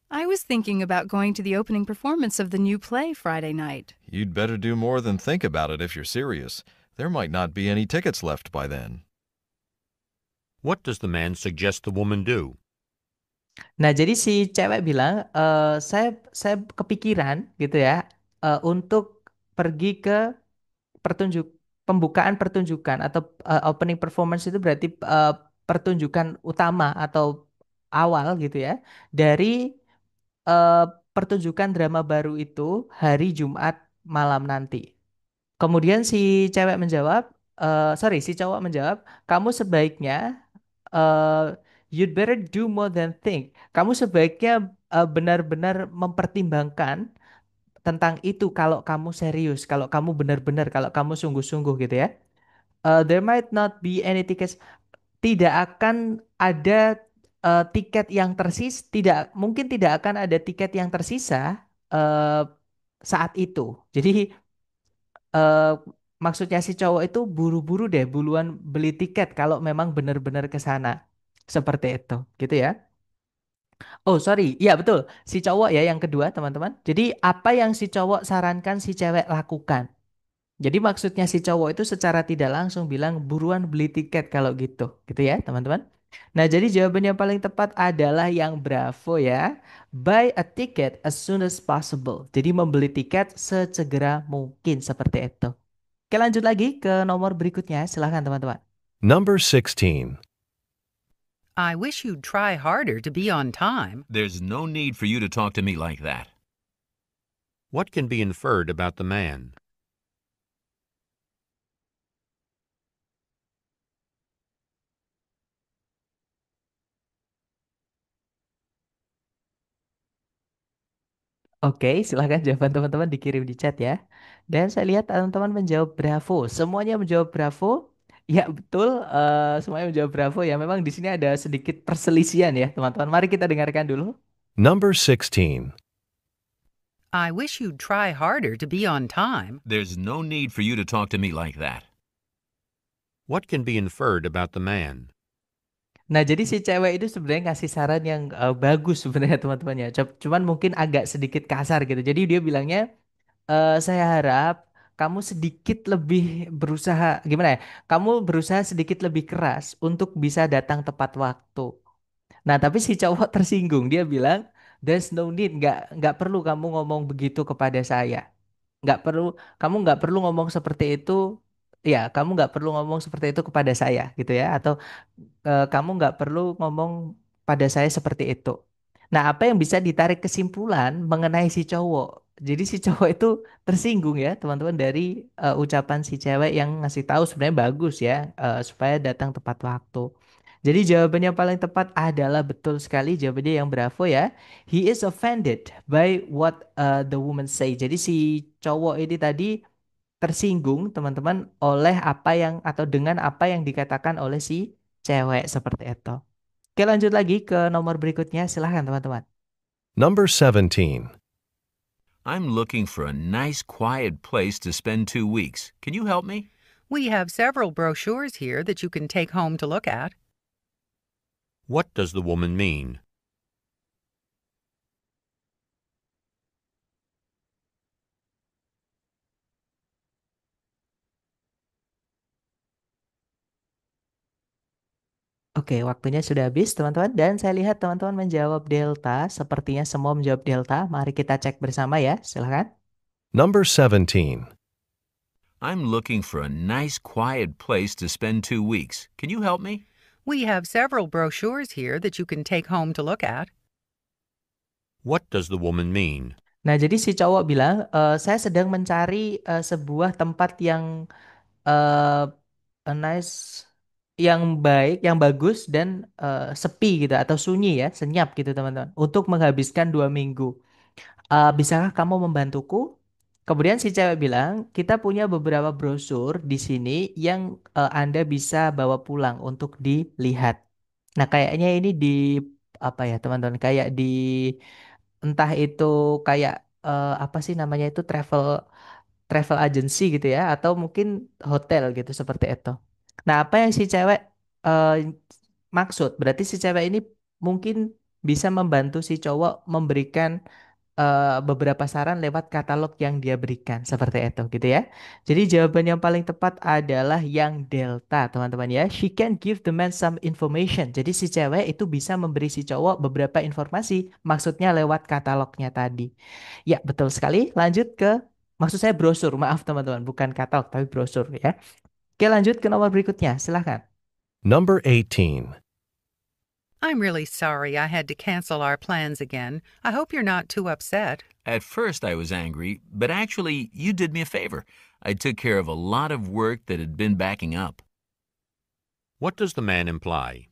I was thinking about going to the opening performance of the new play Friday night. You'd better do more than think about it if you're serious. There might not be any tickets left by then. What does the man suggest the woman do? Nah, jadi si cewek bilang, saya kepikiran gitu ya, untuk pergi ke pertunjuk pembukaan pertunjukan atau opening performance itu berarti pertunjukan utama atau awal gitu ya dari eh, pertunjukan drama baru itu hari Jumat malam nanti. Kemudian si cewek menjawab, sorry, si cowok menjawab, kamu sebaiknya you'd better do more than think. Kamu sebaiknya benar-benar mempertimbangkan tentang itu kalau kamu serius, kalau kamu benar-benar, kalau kamu sungguh-sungguh gitu ya. There might not be any tickets. Tidak akan ada tiket yang tersisa, tidak mungkin tidak akan ada tiket yang tersisa saat itu. Jadi eh, maksudnya si cowok itu buru-buru deh, buruan beli tiket kalau memang benar-benar ke sana. Seperti itu, gitu ya. Oh, sorry. Iya, betul. Si cowok ya yang kedua, teman-teman. Jadi apa yang si cowok sarankan si cewek lakukan? Jadi maksudnya si cowok itu secara tidak langsung bilang buruan beli tiket kalau gitu ya teman-teman. Nah jadi jawaban yang paling tepat adalah yang bravo ya. Buy a ticket as soon as possible. Jadi membeli tiket sesegera mungkin seperti itu. Oke lanjut lagi ke nomor berikutnya. Silahkan teman-teman. Number 16. I wish you'd try harder to be on time. There's no need for you to talk to me like that. What can be inferred about the man? Oke, silahkan jawaban teman-teman dikirim di chat ya. Dan saya lihat teman-teman menjawab bravo. Semuanya menjawab bravo. Ya betul, semuanya menjawab bravo ya. Memang di sini ada sedikit perselisihan ya teman-teman. Mari kita dengarkan dulu. Number 16. I wish you'd try harder to be on time. There's no need for you to talk to me like that. What can be inferred about the man? Nah, jadi si cewek itu sebenarnya ngasih saran yang bagus sebenarnya teman-teman ya. Cuman mungkin agak sedikit kasar gitu. Jadi dia bilangnya, saya harap kamu sedikit lebih berusaha, gimana ya? Kamu berusaha sedikit lebih keras untuk bisa datang tepat waktu. Nah, tapi si cowok tersinggung. Dia bilang, there's no need, nggak perlu kamu ngomong begitu kepada saya. Nggak perlu, kamu nggak perlu ngomong seperti itu. Ya, kamu nggak perlu ngomong seperti itu kepada saya, gitu ya. Atau kamu nggak perlu ngomong pada saya seperti itu. Nah, apa yang bisa ditarik kesimpulan mengenai si cowok? Jadi si cowok itu tersinggung ya, teman-teman dari ucapan si cewek yang ngasih tahu sebenarnya bagus ya, supaya datang tepat waktu. Jadi jawabannya paling tepat adalah betul sekali jawabannya yang bravo ya. He is offended by what the woman say. Jadi si cowok ini tadi tersinggung teman-teman oleh apa yang atau dengan apa yang dikatakan oleh si cewek seperti itu. Oke lanjut lagi ke nomor berikutnya silahkan teman-teman. Number 17. I'm looking for a nice, quiet place to spend 2 weeks. Can you help me? We have several brochures here that you can take home to look at. What does the woman mean? Oke waktunya sudah habis teman-teman dan saya lihat teman-teman menjawab delta. Sepertinya semua menjawab delta. Mari kita cek bersama ya silahkan. Number 17. I'm looking for a nice, quiet place to spend 2 weeks. Can you help me? We have several brochures here that you can take home to look at. What does the woman mean? Nah jadi si cowok bilang saya sedang mencari sebuah tempat yang eh a nice yang baik, yang bagus dan sepi gitu atau sunyi ya, senyap gitu teman-teman. Untuk menghabiskan 2 minggu. Bisakah kamu membantuku? Kemudian si cewek bilang, kita punya beberapa brosur di sini yang Anda bisa bawa pulang untuk dilihat. Nah, kayaknya ini di apa ya teman-teman? Kayak di entah itu kayak apa sih namanya itu travel travel agency gitu ya atau mungkin hotel gitu seperti itu. Nah, apa yang si cewek eh, maksud? Berarti si cewek ini mungkin bisa membantu si cowok memberikan beberapa saran lewat katalog yang dia berikan seperti itu gitu ya. Jadi jawaban yang paling tepat adalah yang delta teman-teman ya. She can give the man some information. Jadi si cewek itu bisa memberi si cowok beberapa informasi maksudnya lewat katalognya tadi. Ya betul sekali. Lanjut ke maksud saya brosur. Maaf teman-teman bukan katalog tapi brosur ya. Oke lanjut ke nomor berikutnya. Silahkan. Number 18. I'm really sorry I had to cancel our plans again. I hope you're not too upset. At first I was angry, but actually you did me a favor. I took care of a lot of work that had been backing up. What does the man imply?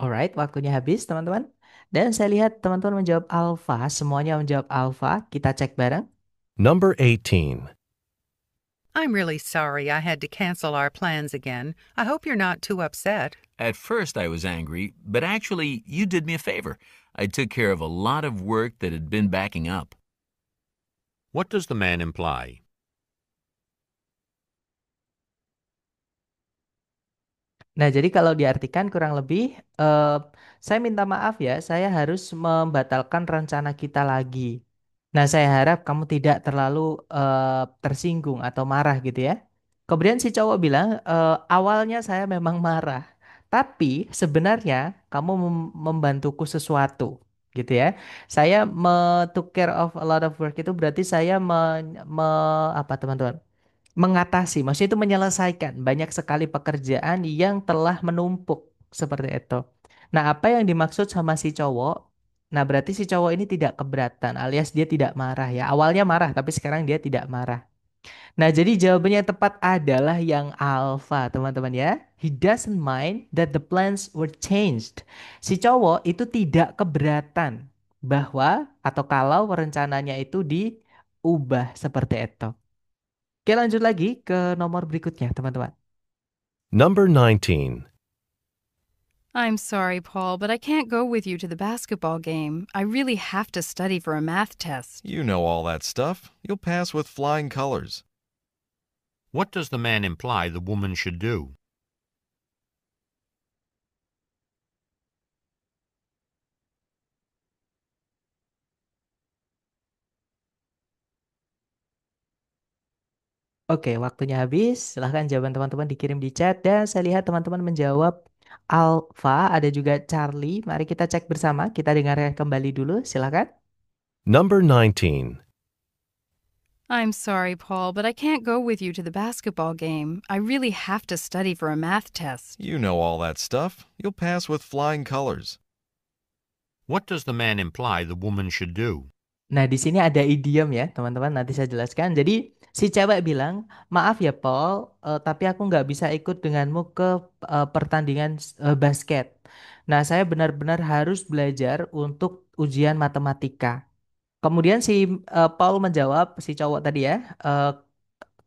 Alright, waktunya habis teman-teman. Dan saya lihat teman-teman menjawab alfa, semuanya menjawab alfa. Kita cek bareng. Number 18. I'm really sorry I had to cancel our plans again. I hope you're not too upset. At first I was angry, but actually you did me a favor. I took care of a lot of work that had been backing up. What does the man imply? Nah, jadi kalau diartikan kurang lebih, saya minta maaf ya, saya harus membatalkan rencana kita lagi. Nah, saya harap kamu tidak terlalu tersinggung atau marah gitu ya. Kemudian si cowok bilang, awalnya saya memang marah, tapi sebenarnya kamu membantuku sesuatu gitu ya. Saya took care of a lot of work itu berarti saya apa teman-teman? Mengatasi, maksudnya itu menyelesaikan banyak sekali pekerjaan yang telah menumpuk seperti itu. Nah, apa yang dimaksud sama si cowok? Nah, berarti si cowok ini tidak keberatan alias dia tidak marah ya. Awalnya marah tapi sekarang dia tidak marah. Nah, jadi jawabannya yang tepat adalah yang alpha, teman-teman ya. He doesn't mind that the plans were changed. Si cowok itu tidak keberatan bahwa atau kalau rencananya itu diubah seperti itu. Oke, lanjut lagi ke nomor berikutnya, teman-teman. Number 19. I'm sorry, Paul, but I can't go with you to the basketball game. I really have to study for a math test. You know all that stuff. You'll pass with flying colors. What does the man imply the woman should do? Oke, waktunya habis. Silahkan jawaban teman-teman dikirim di chat. Dan saya lihat teman-teman menjawab Alpha, ada juga Charlie. Mari kita cek bersama. Kita dengarkan kembali dulu. Silahkan. Number 19. I'm sorry, Paul, but I can't go with you to the basketball game. I really have to study for a math test. You know all that stuff. You'll pass with flying colors. What does the man imply the woman should do? Nah, di sini ada idiom ya, teman-teman. Nanti saya jelaskan. Jadi, si cewek bilang, maaf ya, Paul, tapi aku nggak bisa ikut denganmu ke pertandingan basket. Nah, saya benar-benar harus belajar untuk ujian matematika. Kemudian si Paul menjawab, si cowok tadi ya,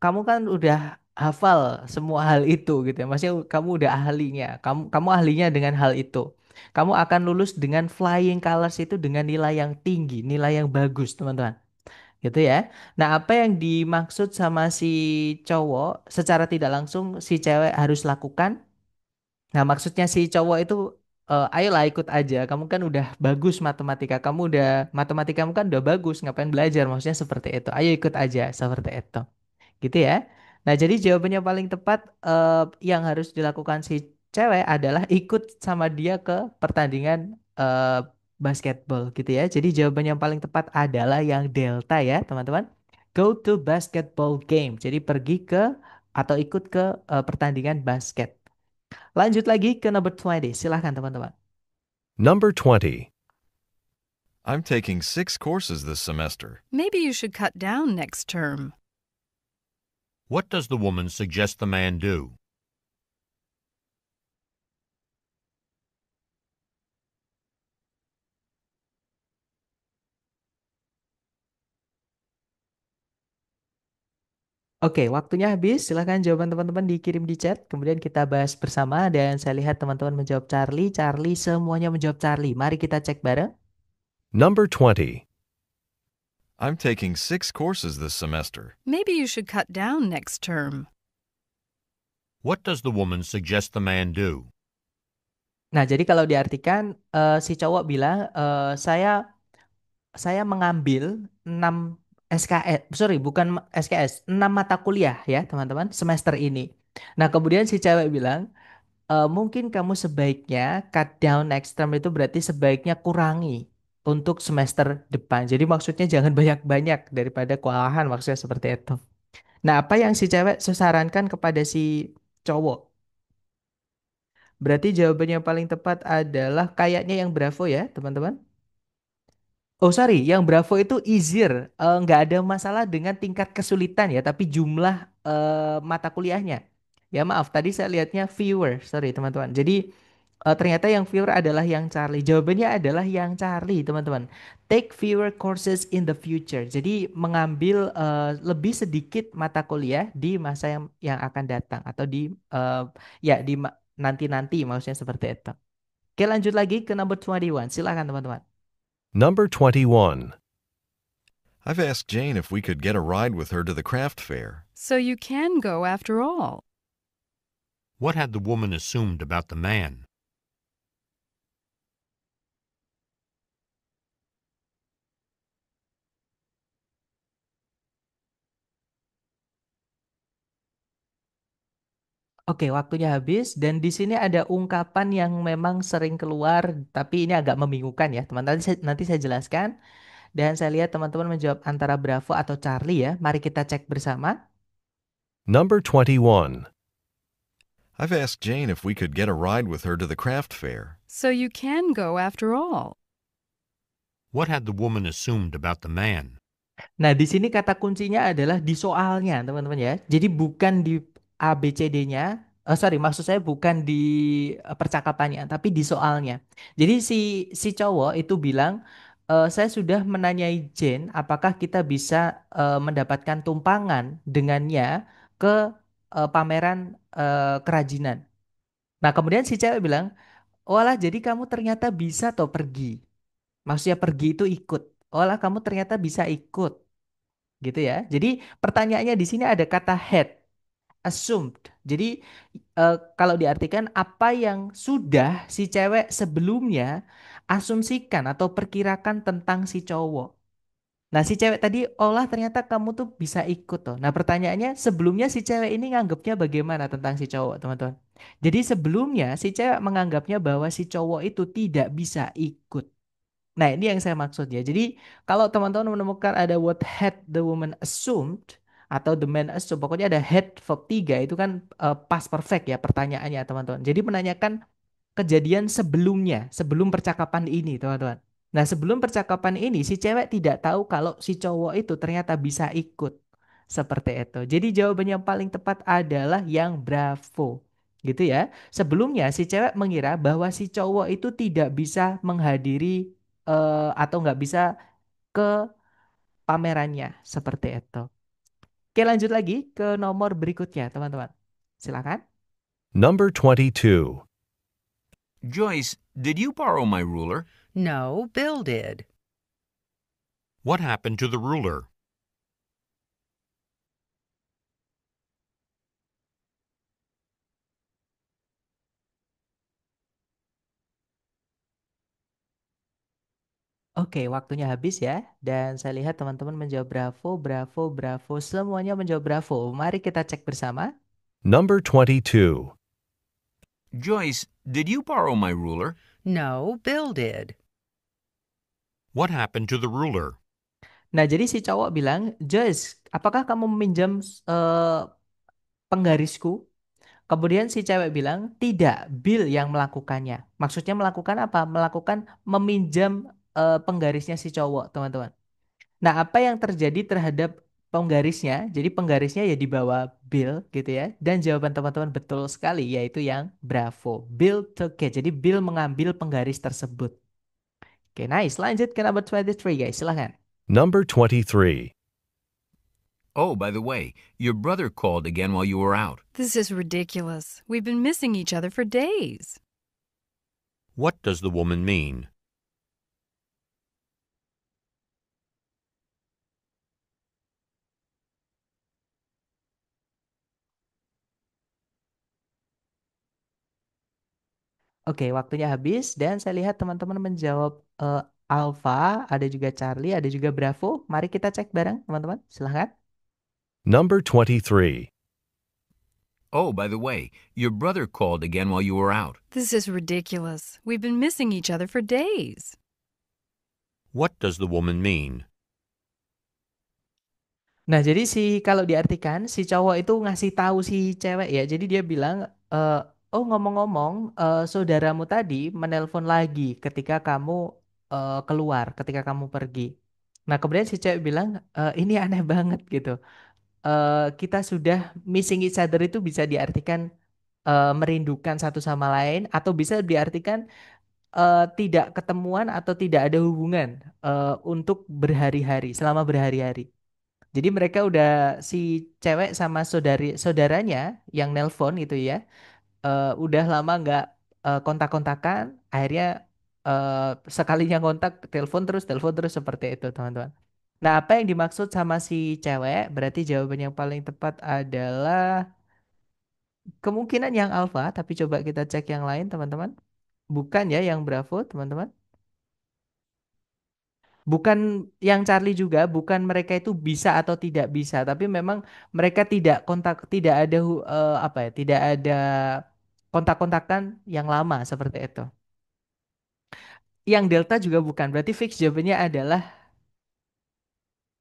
kamu kan udah hafal semua hal itu gitu ya. Maksudnya kamu udah ahlinya. Kamu ahlinya dengan hal itu. Kamu akan lulus dengan flying colors itu dengan nilai yang tinggi, nilai yang bagus, teman-teman. Gitu ya. Nah, apa yang dimaksud sama si cowok secara tidak langsung si cewek harus lakukan? Nah, maksudnya si cowok itu ayolah ikut aja. Kamu kan udah bagus matematika. Matematikamu kan udah bagus, ngapain belajar? Maksudnya seperti itu. Ayo ikut aja seperti itu. Gitu ya. Nah, jadi jawabannya paling tepat yang harus dilakukan si cewek adalah ikut sama dia ke pertandingan basketball gitu ya. Jadi jawaban yang paling tepat adalah yang delta ya, teman-teman. Go to basketball game. Jadi pergi ke atau ikut ke pertandingan basket. Lanjut lagi ke number 20. Silahkan teman-teman. Number 20. I'm taking 6 courses this semester. Maybe you should cut down next term. What does the woman suggest the man do? Oke, waktunya habis. Silahkan jawaban teman-teman dikirim di chat. Kemudian kita bahas bersama. Dan saya lihat teman-teman menjawab Charlie. Charlie semuanya menjawab Charlie. Mari kita cek bareng. Number 20. I'm taking 6 courses this semester. Maybe you should cut down next term. What does the woman suggest the man do? Nah, jadi kalau diartikan si cowok bilang saya mengambil 6 SKS, sorry bukan SKS, 6 mata kuliah ya teman-teman semester ini. Nah, kemudian si cewek bilang mungkin kamu sebaiknya cut down next term itu berarti sebaiknya kurangi untuk semester depan. Jadi maksudnya jangan banyak-banyak daripada kewalahan, maksudnya seperti itu. Nah, apa yang si cewek sarankan kepada si cowok? Berarti jawabannya yang paling tepat adalah kayaknya yang Bravo ya, teman-teman. Oh sorry, yang Bravo itu easier. Nggak ada masalah dengan tingkat kesulitan ya, tapi jumlah mata kuliahnya. Ya maaf, tadi saya lihatnya viewer. Sorry teman-teman. Jadi ternyata yang viewer adalah yang Charlie. Jawabannya adalah yang Charlie teman-teman. Take fewer courses in the future. Jadi mengambil lebih sedikit mata kuliah di masa yang akan datang. Atau di ya di nanti-nanti maksudnya seperti itu. Oke lanjut lagi ke number 21. Silakan teman-teman. Number 21. I've asked Jane if we could get a ride with her to the craft fair. So you can go after all. What had the woman assumed about the man? Oke, waktunya habis dan di sini ada ungkapan yang memang sering keluar tapi ini agak membingungkan ya, teman. Nanti saya jelaskan dan saya lihat teman-teman menjawab antara Bravo atau Charlie ya. Mari kita cek bersama. Number 21. I've asked Jane if we could get a ride with her to the craft fair. So you can go after all. What had the woman assumed about the man? Nah, di sini kata kuncinya adalah di soalnya, teman-teman ya. Jadi bukan di ABCD-nya. Sorry, maksud saya bukan di percakapannya, tapi di soalnya. Jadi si cowok itu bilang, saya sudah menanyai Jane, apakah kita bisa mendapatkan tumpangan dengannya ke pameran kerajinan. Nah, kemudian si cewek bilang, "Walah, jadi kamu ternyata bisa toh pergi." Maksudnya pergi itu ikut. Walah, kamu ternyata bisa ikut. Gitu ya. Jadi pertanyaannya di sini ada kata had, assumed. Jadi kalau diartikan apa yang sudah si cewek sebelumnya asumsikan atau perkirakan tentang si cowok. Nah, si cewek tadi, olah ternyata kamu tuh bisa ikut tuh. Nah, pertanyaannya sebelumnya si cewek ini nganggapnya bagaimana tentang si cowok, teman-teman? Jadi sebelumnya si cewek menganggapnya bahwa si cowok itu tidak bisa ikut. Nah, ini yang saya maksud ya. Jadi, kalau teman-teman menemukan ada what had the woman assumed atau the man assumed, pokoknya ada had verb 3 itu kan past perfect ya pertanyaannya, teman-teman. Jadi menanyakan kejadian sebelumnya, sebelum percakapan ini, teman-teman. Nah, sebelum percakapan ini si cewek tidak tahu kalau si cowok itu ternyata bisa ikut. Seperti itu. Jadi jawaban yang paling tepat adalah yang Bravo. Gitu ya. Sebelumnya si cewek mengira bahwa si cowok itu tidak bisa menghadiri atau nggak bisa ke pamerannya. Seperti itu. Oke, lanjut lagi ke nomor berikutnya, teman-teman. Silakan. Number 22. Joyce, did you borrow my ruler? No, Bill did. What happened to the ruler? Oke, waktunya habis ya. Dan saya lihat teman-teman menjawab Bravo, Bravo, Bravo. Semuanya menjawab Bravo. Mari kita cek bersama. Number 22. Joyce, did you borrow my ruler? No, Bill did. What happened to the ruler? Nah, jadi si cowok bilang, Joyce, apakah kamu meminjam penggarisku? Kemudian si cewek bilang, tidak, Bill yang melakukannya. Maksudnya melakukan apa? Melakukan meminjam penggarisnya si cowok, teman-teman. Nah, apa yang terjadi terhadap penggarisnya? Jadi penggarisnya ya dibawa Bill gitu ya. Dan jawaban teman-teman betul sekali yaitu yang Bravo. Bill took it. Jadi Bill mengambil penggaris tersebut. Oke, nice. Lanjut ke number 23 guys. Silahkan. Number 23. Oh, by the way, your brother called again while you were out. This is ridiculous. We've been missing each other for days. What does the woman mean? Oke, waktunya habis dan saya lihat teman-teman menjawab Alpha, ada juga Charlie, ada juga Bravo. Mari kita cek bareng, teman-teman. Silahkan. Number 23. Oh, by the way, your brother called again while you were out. This is ridiculous. We've been missing each other for days. What does the woman mean? Nah, jadi kalau diartikan si cowok itu ngasih tahu si cewek ya. Jadi dia bilang, eh, oh ngomong-ngomong, saudaramu tadi menelpon lagi ketika kamu keluar, ketika kamu pergi. Nah, kemudian si cewek bilang, ini aneh banget gitu. Kita sudah missing each other itu bisa diartikan merindukan satu sama lain, atau bisa diartikan tidak ketemuan atau tidak ada hubungan untuk berhari-hari, selama berhari-hari. Jadi mereka udah si cewek sama saudaranya yang nelpon gitu ya, udah lama nggak kontak-kontakan, akhirnya sekalinya kontak telepon terus seperti itu teman-teman. Nah, apa yang dimaksud sama si cewek? Berarti jawaban yang paling tepat adalah kemungkinan yang alfa, tapi coba kita cek yang lain teman-teman. Bukan ya yang Bravo teman-teman. Bukan yang Charlie juga, bukan mereka itu bisa atau tidak bisa, tapi memang mereka tidak kontak, tidak ada apa ya, tidak ada kontak-kontakan yang lama seperti itu. Yang Delta juga bukan, berarti fix jawabannya adalah,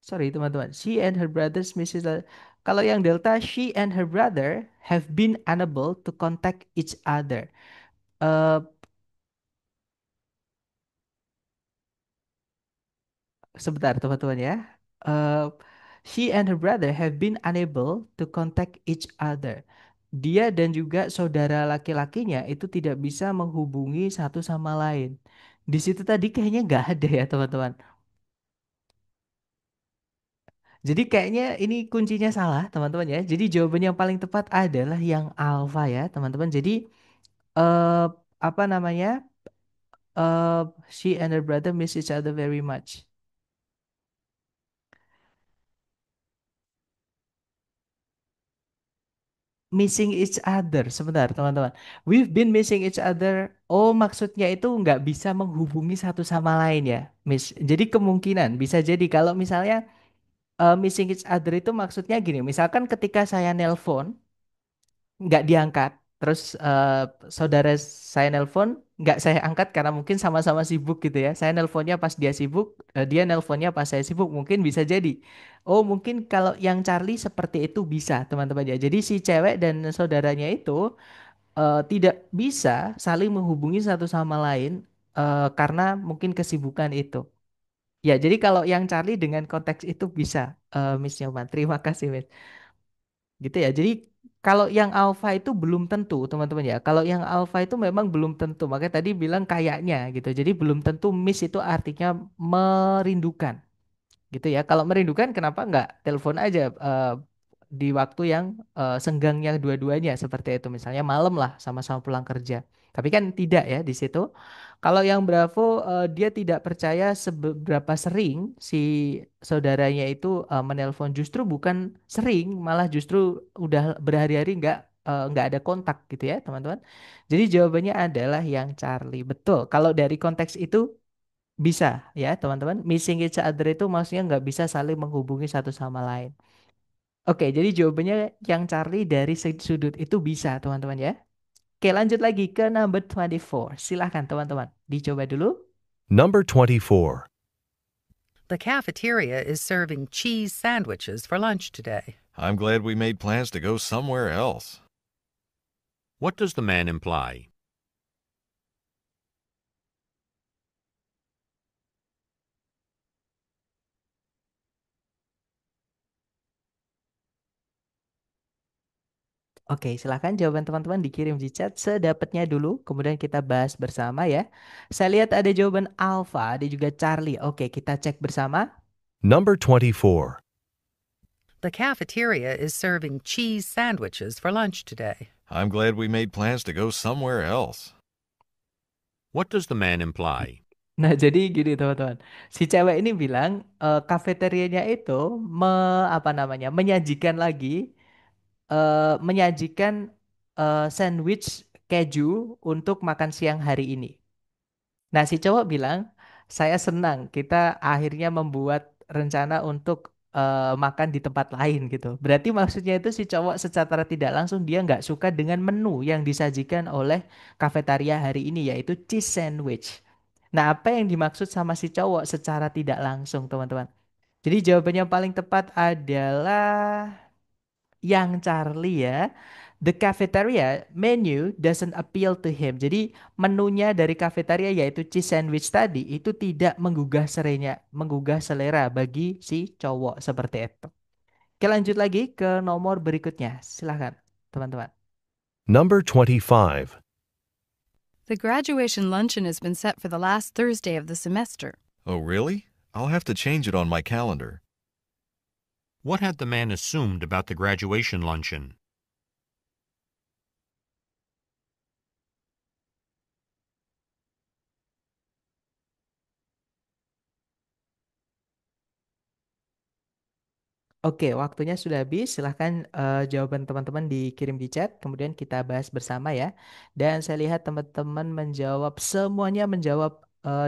sorry teman-teman, she and her brothers Mrs. Kalau yang Delta, she and her brother have been unable to contact each other. Eh, Sebentar teman-teman ya. Eh, she and her brother have been unable to contact each other. Dia dan juga saudara laki-lakinya itu tidak bisa menghubungi satu sama lain. Di situ tadi kayaknya nggak ada ya teman-teman. Jadi kayaknya ini kuncinya salah teman-teman ya. Jadi jawaban yang paling tepat adalah yang alfa ya teman-teman. Jadi eh apa namanya? She and her brother miss each other very much. Missing each other. Sebentar, teman-teman. We've been missing each other. Oh, maksudnya itu nggak bisa menghubungi satu sama lain ya, Miss. Jadi kemungkinan bisa jadi kalau misalnya missing each other itu maksudnya gini. Misalkan ketika saya nelpon, nggak diangkat. Terus saudara saya nelpon, nggak saya angkat karena mungkin sama-sama sibuk gitu ya. Saya nelponnya pas dia sibuk, dia nelponnya pas saya sibuk. Mungkin bisa jadi. Oh, mungkin kalau yang Charlie seperti itu bisa, teman-teman ya. Jadi si cewek dan saudaranya itu tidak bisa saling menghubungi satu sama lain karena mungkin kesibukan itu. Ya, jadi kalau yang Charlie dengan konteks itu bisa, Miss Nyoman. Terima kasih, Miss. Gitu ya. Jadi kalau yang alfa itu belum tentu, teman-teman ya. Kalau yang alfa itu memang belum tentu. Makanya tadi bilang kayaknya gitu. Jadi belum tentu miss itu artinya merindukan gitu ya. Kalau merindukan kenapa nggak telepon aja di waktu yang senggangnya dua-duanya seperti itu. Misalnya malam lah sama-sama pulang kerja. Tapi kan tidak ya di situ. Kalau yang Bravo dia tidak percaya seberapa sering si saudaranya itu menelpon, justru bukan sering, malah justru udah berhari-hari nggak ada kontak gitu ya teman-teman. Jadi jawabannya adalah yang Charlie. Betul. Kalau dari konteks itu bisa ya teman-teman. Missing each other itu maksudnya nggak bisa saling menghubungi satu sama lain. Oke, jadi jawabannya yang Charlie dari sudut itu bisa teman-teman ya. Oke, lanjut lagi ke number 24. Silahkan teman-teman, dicoba dulu. Number 24. The cafeteria is serving cheese sandwiches for lunch today. I'm glad we made plans to go somewhere else. What does the man imply? Oke, silahkan jawaban teman-teman dikirim di chat sedapatnya dulu, kemudian kita bahas bersama ya. Saya lihat ada jawaban Alpha, ada juga Charlie. Oke, kita cek bersama. Number 24. The cafeteria is serving cheese sandwiches for lunch today. I'm glad we made plans to go somewhere else. What does the man imply? Nah, jadi gini teman-teman. Si cewek ini bilang kafeterianya itu apa namanya? Menyajikan sandwich keju untuk makan siang hari ini. Nah, si cowok bilang, saya senang kita akhirnya membuat rencana untuk makan di tempat lain gitu. Berarti maksudnya itu si cowok secara tidak langsung dia nggak suka dengan menu yang disajikan oleh kafetaria hari ini yaitu cheese sandwich. Nah, apa yang dimaksud sama si cowok secara tidak langsung, teman-teman? Jadi jawabannya yang paling tepat adalah yang Charlie ya. The cafeteria menu doesn't appeal to him. Jadi menunya dari cafeteria yaitu cheese sandwich tadi itu tidak menggugah selera bagi si cowok seperti itu. Oke, lanjut lagi ke nomor berikutnya. Silahkan, teman-teman. Number 25. The graduation luncheon has been set for the last Thursday of the semester. Oh, really? I'll have to change it on my calendar. What had the man assumed about the graduation luncheon? Oke, waktunya sudah habis. Silahkan jawaban teman-teman dikirim di chat, kemudian kita bahas bersama ya. Dan saya lihat teman-teman semuanya menjawab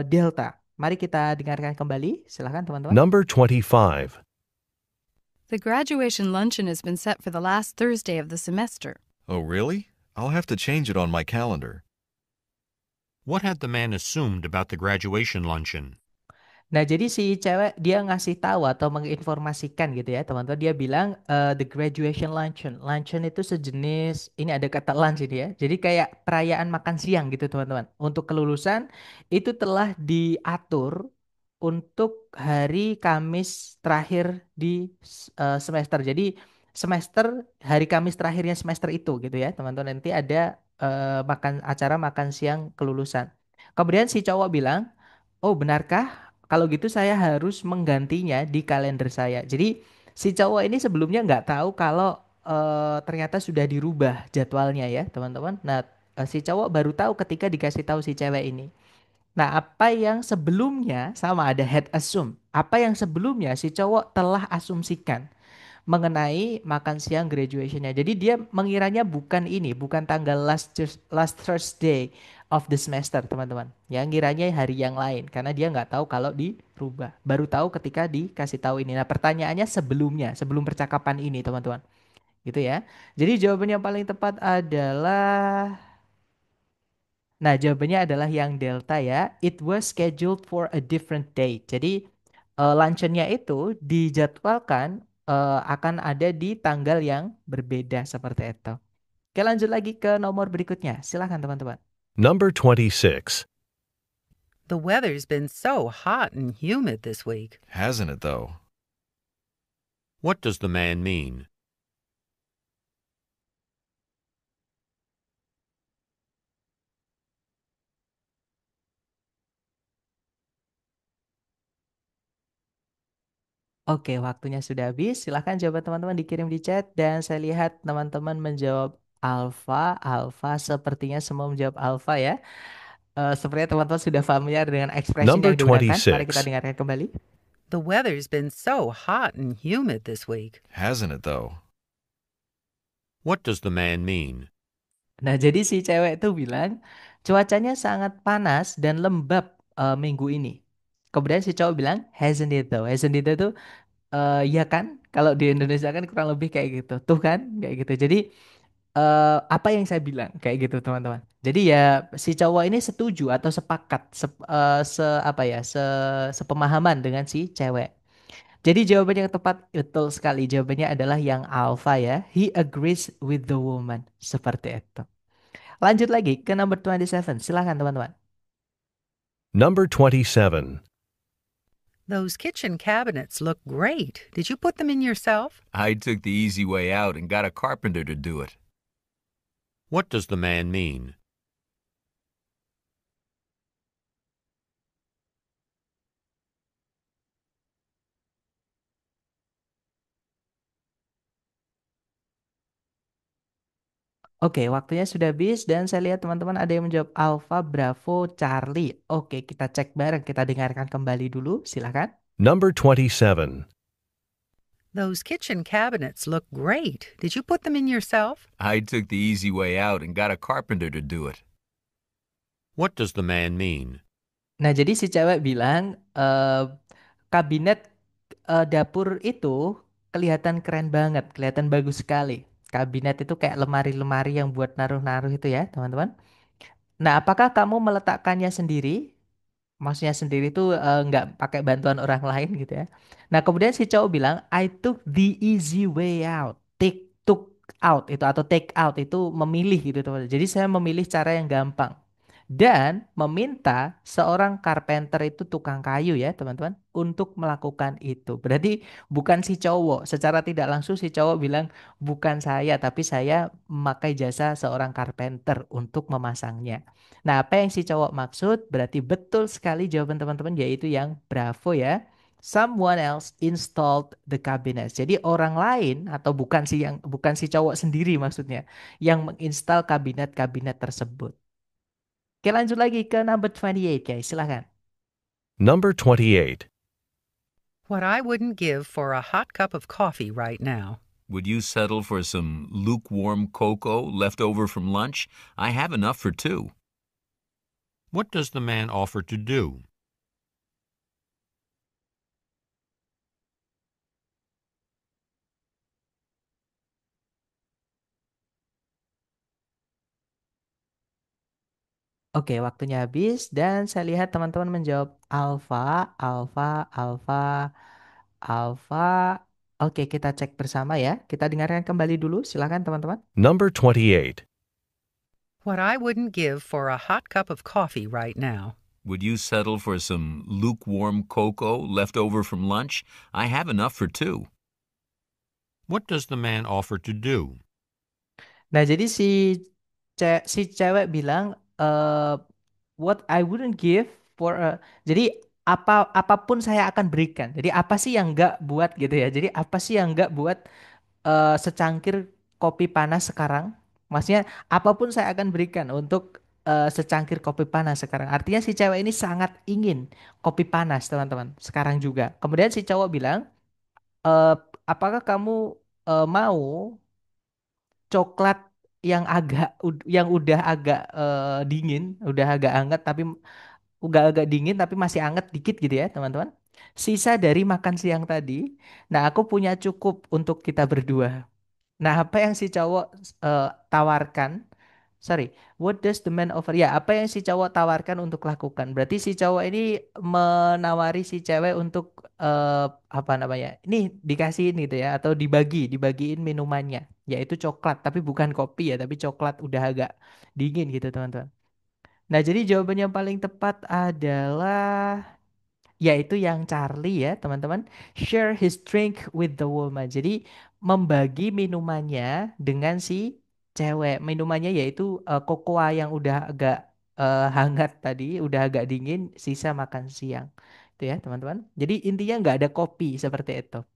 Delta. Mari kita dengarkan kembali. Silahkan teman-teman. Number 25. The graduation luncheon has been set for the last Thursday of the semester. Oh, really? I'll have to change it on my calendar. What had the man assumed about the graduation luncheon? Nah, jadi si cewek dia ngasih tahu atau menginformasikan gitu ya, teman-teman. Dia bilang the graduation luncheon. Luncheon itu sejenis, ini ada kata lunch ini ya. Jadi kayak perayaan makan siang gitu, teman-teman. Untuk kelulusan itu telah diatur untuk hari Kamis terakhir di semester. Jadi semester hari Kamis terakhirnya semester itu gitu ya, teman-teman. Nanti ada acara makan siang kelulusan. Kemudian si cowok bilang, "Oh, benarkah? Kalau gitu saya harus menggantinya di kalender saya." Jadi si cowok ini sebelumnya nggak tahu kalau ternyata sudah dirubah jadwalnya ya, teman-teman. Nah, si cowok baru tahu ketika dikasih tahu si cewek ini. Nah, apa yang sebelumnya sama ada head assume. Apa yang sebelumnya si cowok telah asumsikan mengenai makan siang graduationnya. Jadi dia mengiranya bukan ini, bukan tanggal last Thursday of the semester, teman-teman. Ya, ngiranya hari yang lain karena dia nggak tahu kalau dirubah. Baru tahu ketika dikasih tahu ini. Nah, pertanyaannya sebelumnya, sebelum percakapan ini, teman-teman. Gitu ya. Jadi jawabannya yang paling tepat adalah Nah, jawabannya adalah yang delta ya. It was scheduled for a different date. Jadi luncheonnya itu dijadwalkan akan ada di tanggal yang berbeda seperti itu. Oke, lanjut lagi ke nomor berikutnya. Silakan teman-teman. Number 26. The weather's been so hot and humid this week. Hasn't it, though? What does the man mean? Oke, waktunya sudah habis. Silakan jawaban teman-teman dikirim di chat dan saya lihat teman-teman menjawab alfa. Alfa sepertinya semua menjawab alfa ya. Sepertinya teman-teman sudah familiar dengan ekspresi Number yang digunakan. Mari kita 26. dengarkan kembali. The weather's been so hot and humid this week. Hasn't it, though? What does the man mean? Nah, jadi si cewek itu bilang cuacanya sangat panas dan lembab minggu ini. Kemudian si cowok bilang hasn't it though. Hasn't it itu ya kan? Kalau di Indonesia kan kurang lebih kayak gitu. Tuh kan? Kayak gitu. Jadi apa yang saya bilang kayak gitu, teman-teman. Jadi ya si cowok ini setuju atau sepakat apa ya? Sepemahaman dengan si cewek. Jadi jawaban yang tepat betul sekali. Jawabannya adalah yang alpha ya. He agrees with the woman. Seperti itu. Lanjut lagi ke number 27. Silahkan teman-teman. Number 27. Those kitchen cabinets look great. Did you put them in yourself? I took the easy way out and got a carpenter to do it. What does the man mean? Oke, waktunya sudah habis dan saya lihat teman-teman ada yang menjawab Alpha, Bravo, Charlie. Oke, kita cek bareng, kita dengarkan kembali dulu. Silahkan. Number 27. Those kitchen cabinets look great. Did you put them in yourself? I took the easy way out and got a carpenter to do it. What does the man mean? Nah, jadi si cewek bilang kabinet dapur itu kelihatan keren banget, kelihatan bagus sekali. Kabinet itu kayak lemari-lemari yang buat naruh-naruh itu ya, teman-teman. Nah, apakah kamu meletakkannya sendiri? maksudnya sendiri tuh nggak pakai bantuan orang lain gitu ya. Nah, kemudian si cowok bilang, I took the easy way out. Took out itu atau take out itu memilih gitu teman. Jadi saya memilih cara yang gampang dan meminta seorang carpenter itu tukang kayu ya teman-teman untuk melakukan itu. Berarti bukan si cowok. Secara tidak langsung si cowok bilang bukan saya tapi saya memakai jasa seorang carpenter untuk memasangnya. Nah, apa yang si cowok maksud? Berarti betul sekali jawaban teman-teman yaitu yang bravo ya. Someone else installed the cabinet. Jadi orang lain atau bukan si cowok sendiri maksudnya yang menginstal kabinet-kabinet tersebut. Oke, lanjut lagi ke number 28 guys. Silahkan. Number 28. What I wouldn't give for a hot cup of coffee right now. Would you settle for some lukewarm cocoa left over from lunch? I have enough for two. What does the man offer to do? Oke, waktunya habis dan saya lihat teman-teman menjawab alfa, alfa, alfa, alfa. Oke, kita cek bersama ya. Kita dengarkan kembali dulu. Silahkan teman-teman. Number 28. What I wouldn't give for a hot cup of coffee right now. Would you settle for some lukewarm cocoa left over from lunch? I have enough for two. What does the man offer to do? Nah, jadi si cewek bilang what I wouldn't give for a, jadi apapun saya akan berikan. Jadi apa sih yang enggak buat gitu ya. Jadi apa sih yang enggak buat secangkir kopi panas sekarang? Maksudnya apapun saya akan berikan untuk secangkir kopi panas sekarang. Artinya si cewek ini sangat ingin kopi panas, teman-teman. Sekarang juga. Kemudian si cowok bilang, "Eh, apakah kamu mau coklat yang yang udah agak dingin, udah agak hangat tapi udah agak dingin tapi masih hangat dikit gitu ya, teman-teman. Sisa dari makan siang tadi. Nah, aku punya cukup untuk kita berdua." Nah, apa yang si cowok tawarkan? Sorry, what does the man offer? Ya, apa yang si cowok tawarkan untuk lakukan? Berarti si cowok ini menawari si cewek untuk apa namanya? Ini dikasihin gitu ya, atau dibagiin minumannya, yaitu coklat, tapi bukan kopi ya, tapi coklat udah agak dingin gitu, teman-teman. Nah, jadi jawaban yang paling tepat adalah yaitu yang Charlie ya teman-teman, share his drink with the woman. Jadi membagi minumannya dengan si cewek. Minumannya yaitu kokoa yang udah agak hangat tadi, udah agak dingin, sisa makan siang. Itu ya teman-teman. Jadi intinya nggak ada kopi seperti itu.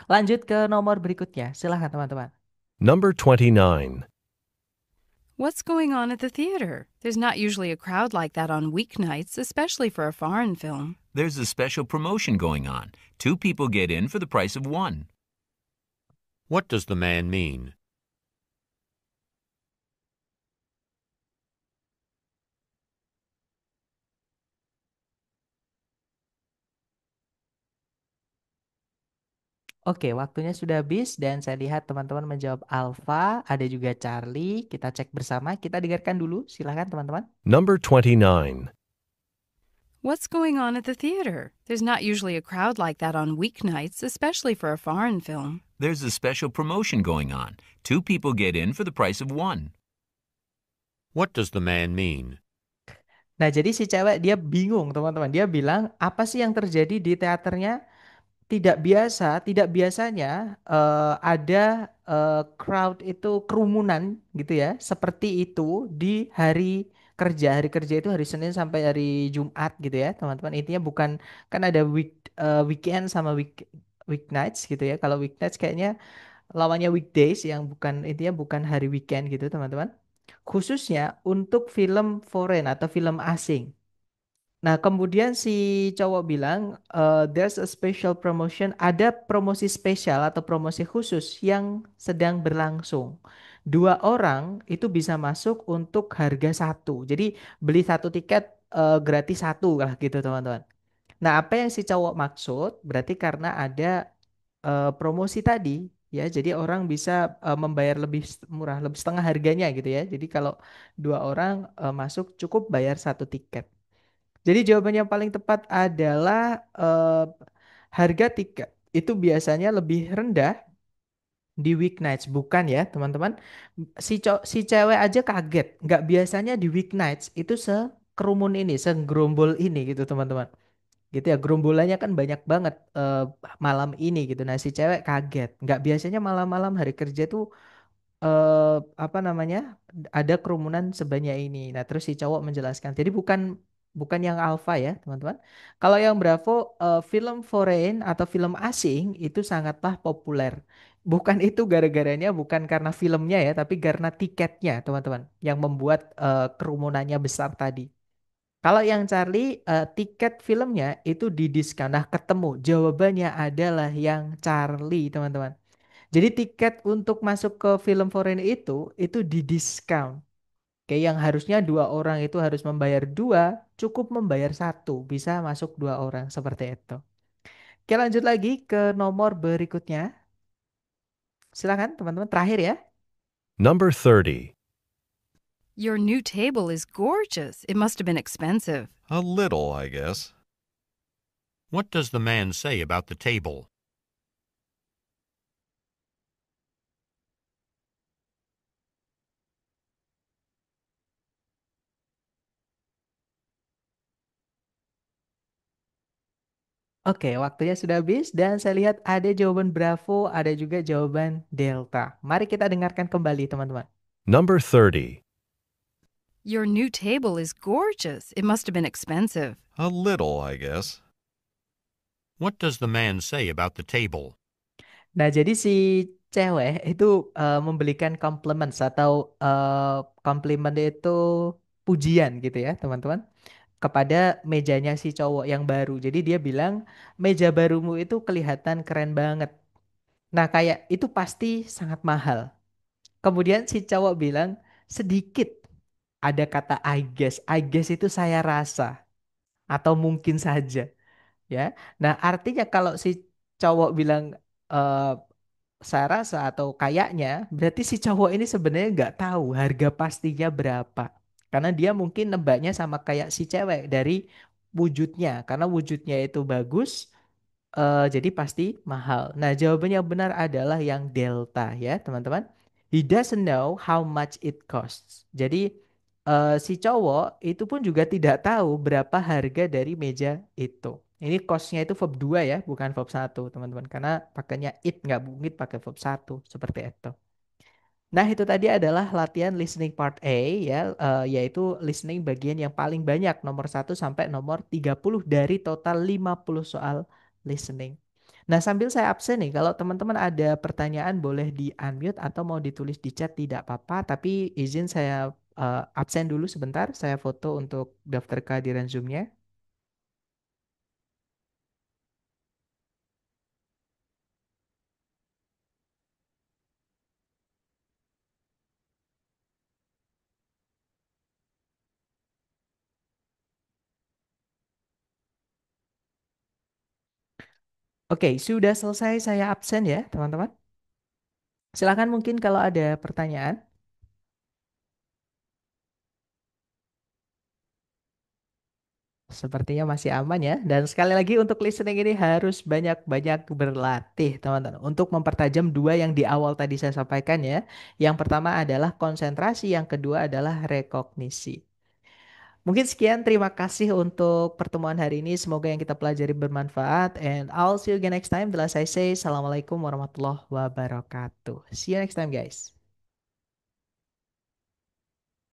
Lanjut ke nomor berikutnya. Silahkan teman-teman. Number 29. What's going on at the theater? There's not usually a crowd like that on weeknights, especially for a foreign film. There's a special promotion going on. Two people get in for the price of one. What does the man mean? Oke, waktunya sudah habis dan saya lihat teman-teman menjawab Alfa, ada juga Charlie. Kita cek bersama, kita dengarkan dulu. Silahkan teman-teman. Number 29. What's going on at the theater? There's not usually a crowd like that on weeknights, especially for a foreign film. There's a special promotion going on. Two people get in for the price of one. What does the man mean? Nah, jadi si cewek dia bingung, teman-teman. Dia bilang, apa sih yang terjadi di teaternya? Tidak biasanya ada crowd itu kerumunan gitu ya, seperti itu di hari kerja. Hari kerja itu hari Senin sampai hari Jumat gitu ya, teman-teman. Intinya bukan kan ada weekend sama weeknights gitu ya. Kalau weeknights kayaknya lawannya weekdays yang bukan intinya bukan hari weekend gitu, teman-teman. Khususnya untuk film foreign atau film asing. Nah, kemudian si cowok bilang, there's a special promotion, ada promosi spesial atau promosi khusus yang sedang berlangsung. Dua orang itu bisa masuk untuk harga satu. Jadi beli satu tiket gratis satu lah gitu teman-teman. Nah, apa yang si cowok maksud? Berarti karena ada promosi tadi, ya. Jadi orang bisa membayar lebih murah, lebih setengah harganya gitu ya. Jadi kalau dua orang masuk cukup bayar satu tiket. Jadi jawaban yang paling tepat adalah harga tiket itu biasanya lebih rendah di weeknights, bukan ya teman-teman. Si cewek aja kaget, nggak biasanya di weeknights itu sekerumun ini, segerombol ini gitu teman-teman. Gitu ya, gerombolannya kan banyak banget malam ini gitu. Nah si cewek kaget, nggak biasanya malam-malam hari kerja tuh apa namanya, ada kerumunan sebanyak ini. Nah terus si cowok menjelaskan, jadi bukan bukan yang alfa ya teman-teman. Kalau yang Bravo, film foreign atau film asing itu sangatlah populer. Bukan itu gara-garanya, bukan karena filmnya ya, tapi karena tiketnya teman-teman yang membuat kerumunannya besar tadi. Kalau yang Charlie, tiket filmnya itu didiskon. Nah ketemu jawabannya adalah yang Charlie teman-teman. Jadi tiket untuk masuk ke film foreign itu didiskon. Kayak yang harusnya dua orang itu harus membayar dua, cukup membayar satu, bisa masuk dua orang seperti itu. Oke lanjut lagi ke nomor berikutnya. Silakan teman-teman, terakhir ya. Number 30. Your new table is gorgeous. It must have been expensive. A little, I guess. What does the man say about the table? Oke, waktunya sudah habis dan saya lihat ada jawaban Bravo, ada juga jawaban Delta. Mari kita dengarkan kembali teman-teman. Number 30. Your new table is gorgeous. It must have been expensive. A little, I guess. What does the man say about the table? Nah, jadi si cewek itu memberikan compliments atau compliment itu pujian gitu ya, teman-teman, kepada mejanya si cowok yang baru. Jadi dia bilang, meja barumu itu kelihatan keren banget. Nah, kayak itu pasti sangat mahal. Kemudian si cowok bilang, sedikit ada kata I guess. I guess itu saya rasa atau mungkin saja ya. Nah, artinya kalau si cowok bilang eh, saya rasa atau kayaknya, berarti si cowok ini sebenarnya nggak tahu harga pastinya berapa. Karena dia mungkin nebaknya sama kayak si cewek dari wujudnya. Karena wujudnya itu bagus, jadi pasti mahal. Nah, jawaban yang benar adalah yang delta ya, teman-teman. He doesn't know how much it costs. Jadi si cowok itu pun juga tidak tahu berapa harga dari meja itu. Ini costnya itu verb 2 ya, bukan verb satu teman-teman. Karena pakainya it, nggak mungkin pakai verb satu seperti itu. Nah, itu tadi adalah latihan listening part A ya, yaitu listening bagian yang paling banyak, nomor 1 sampai nomor 30 dari total 50 soal listening. Nah, sambil saya absen nih, kalau teman-teman ada pertanyaan boleh di-unmute atau mau ditulis di chat tidak apa-apa, tapi izin saya absen dulu sebentar, saya foto untuk daftar kehadiran Zoom-nya. Oke, sudah selesai saya absen ya, teman-teman. Silakan mungkin kalau ada pertanyaan. Sepertinya masih aman ya. Dan sekali lagi untuk listening ini harus banyak-banyak berlatih teman-teman. Untuk mempertajam dua yang di awal tadi saya sampaikan ya. Yang pertama adalah konsentrasi, yang kedua adalah rekognisi. Mungkin sekian, terima kasih untuk pertemuan hari ini. Semoga yang kita pelajari bermanfaat. And I'll see you again next time. Bila saya say, Assalamualaikum warahmatullahi wabarakatuh. See you next time guys.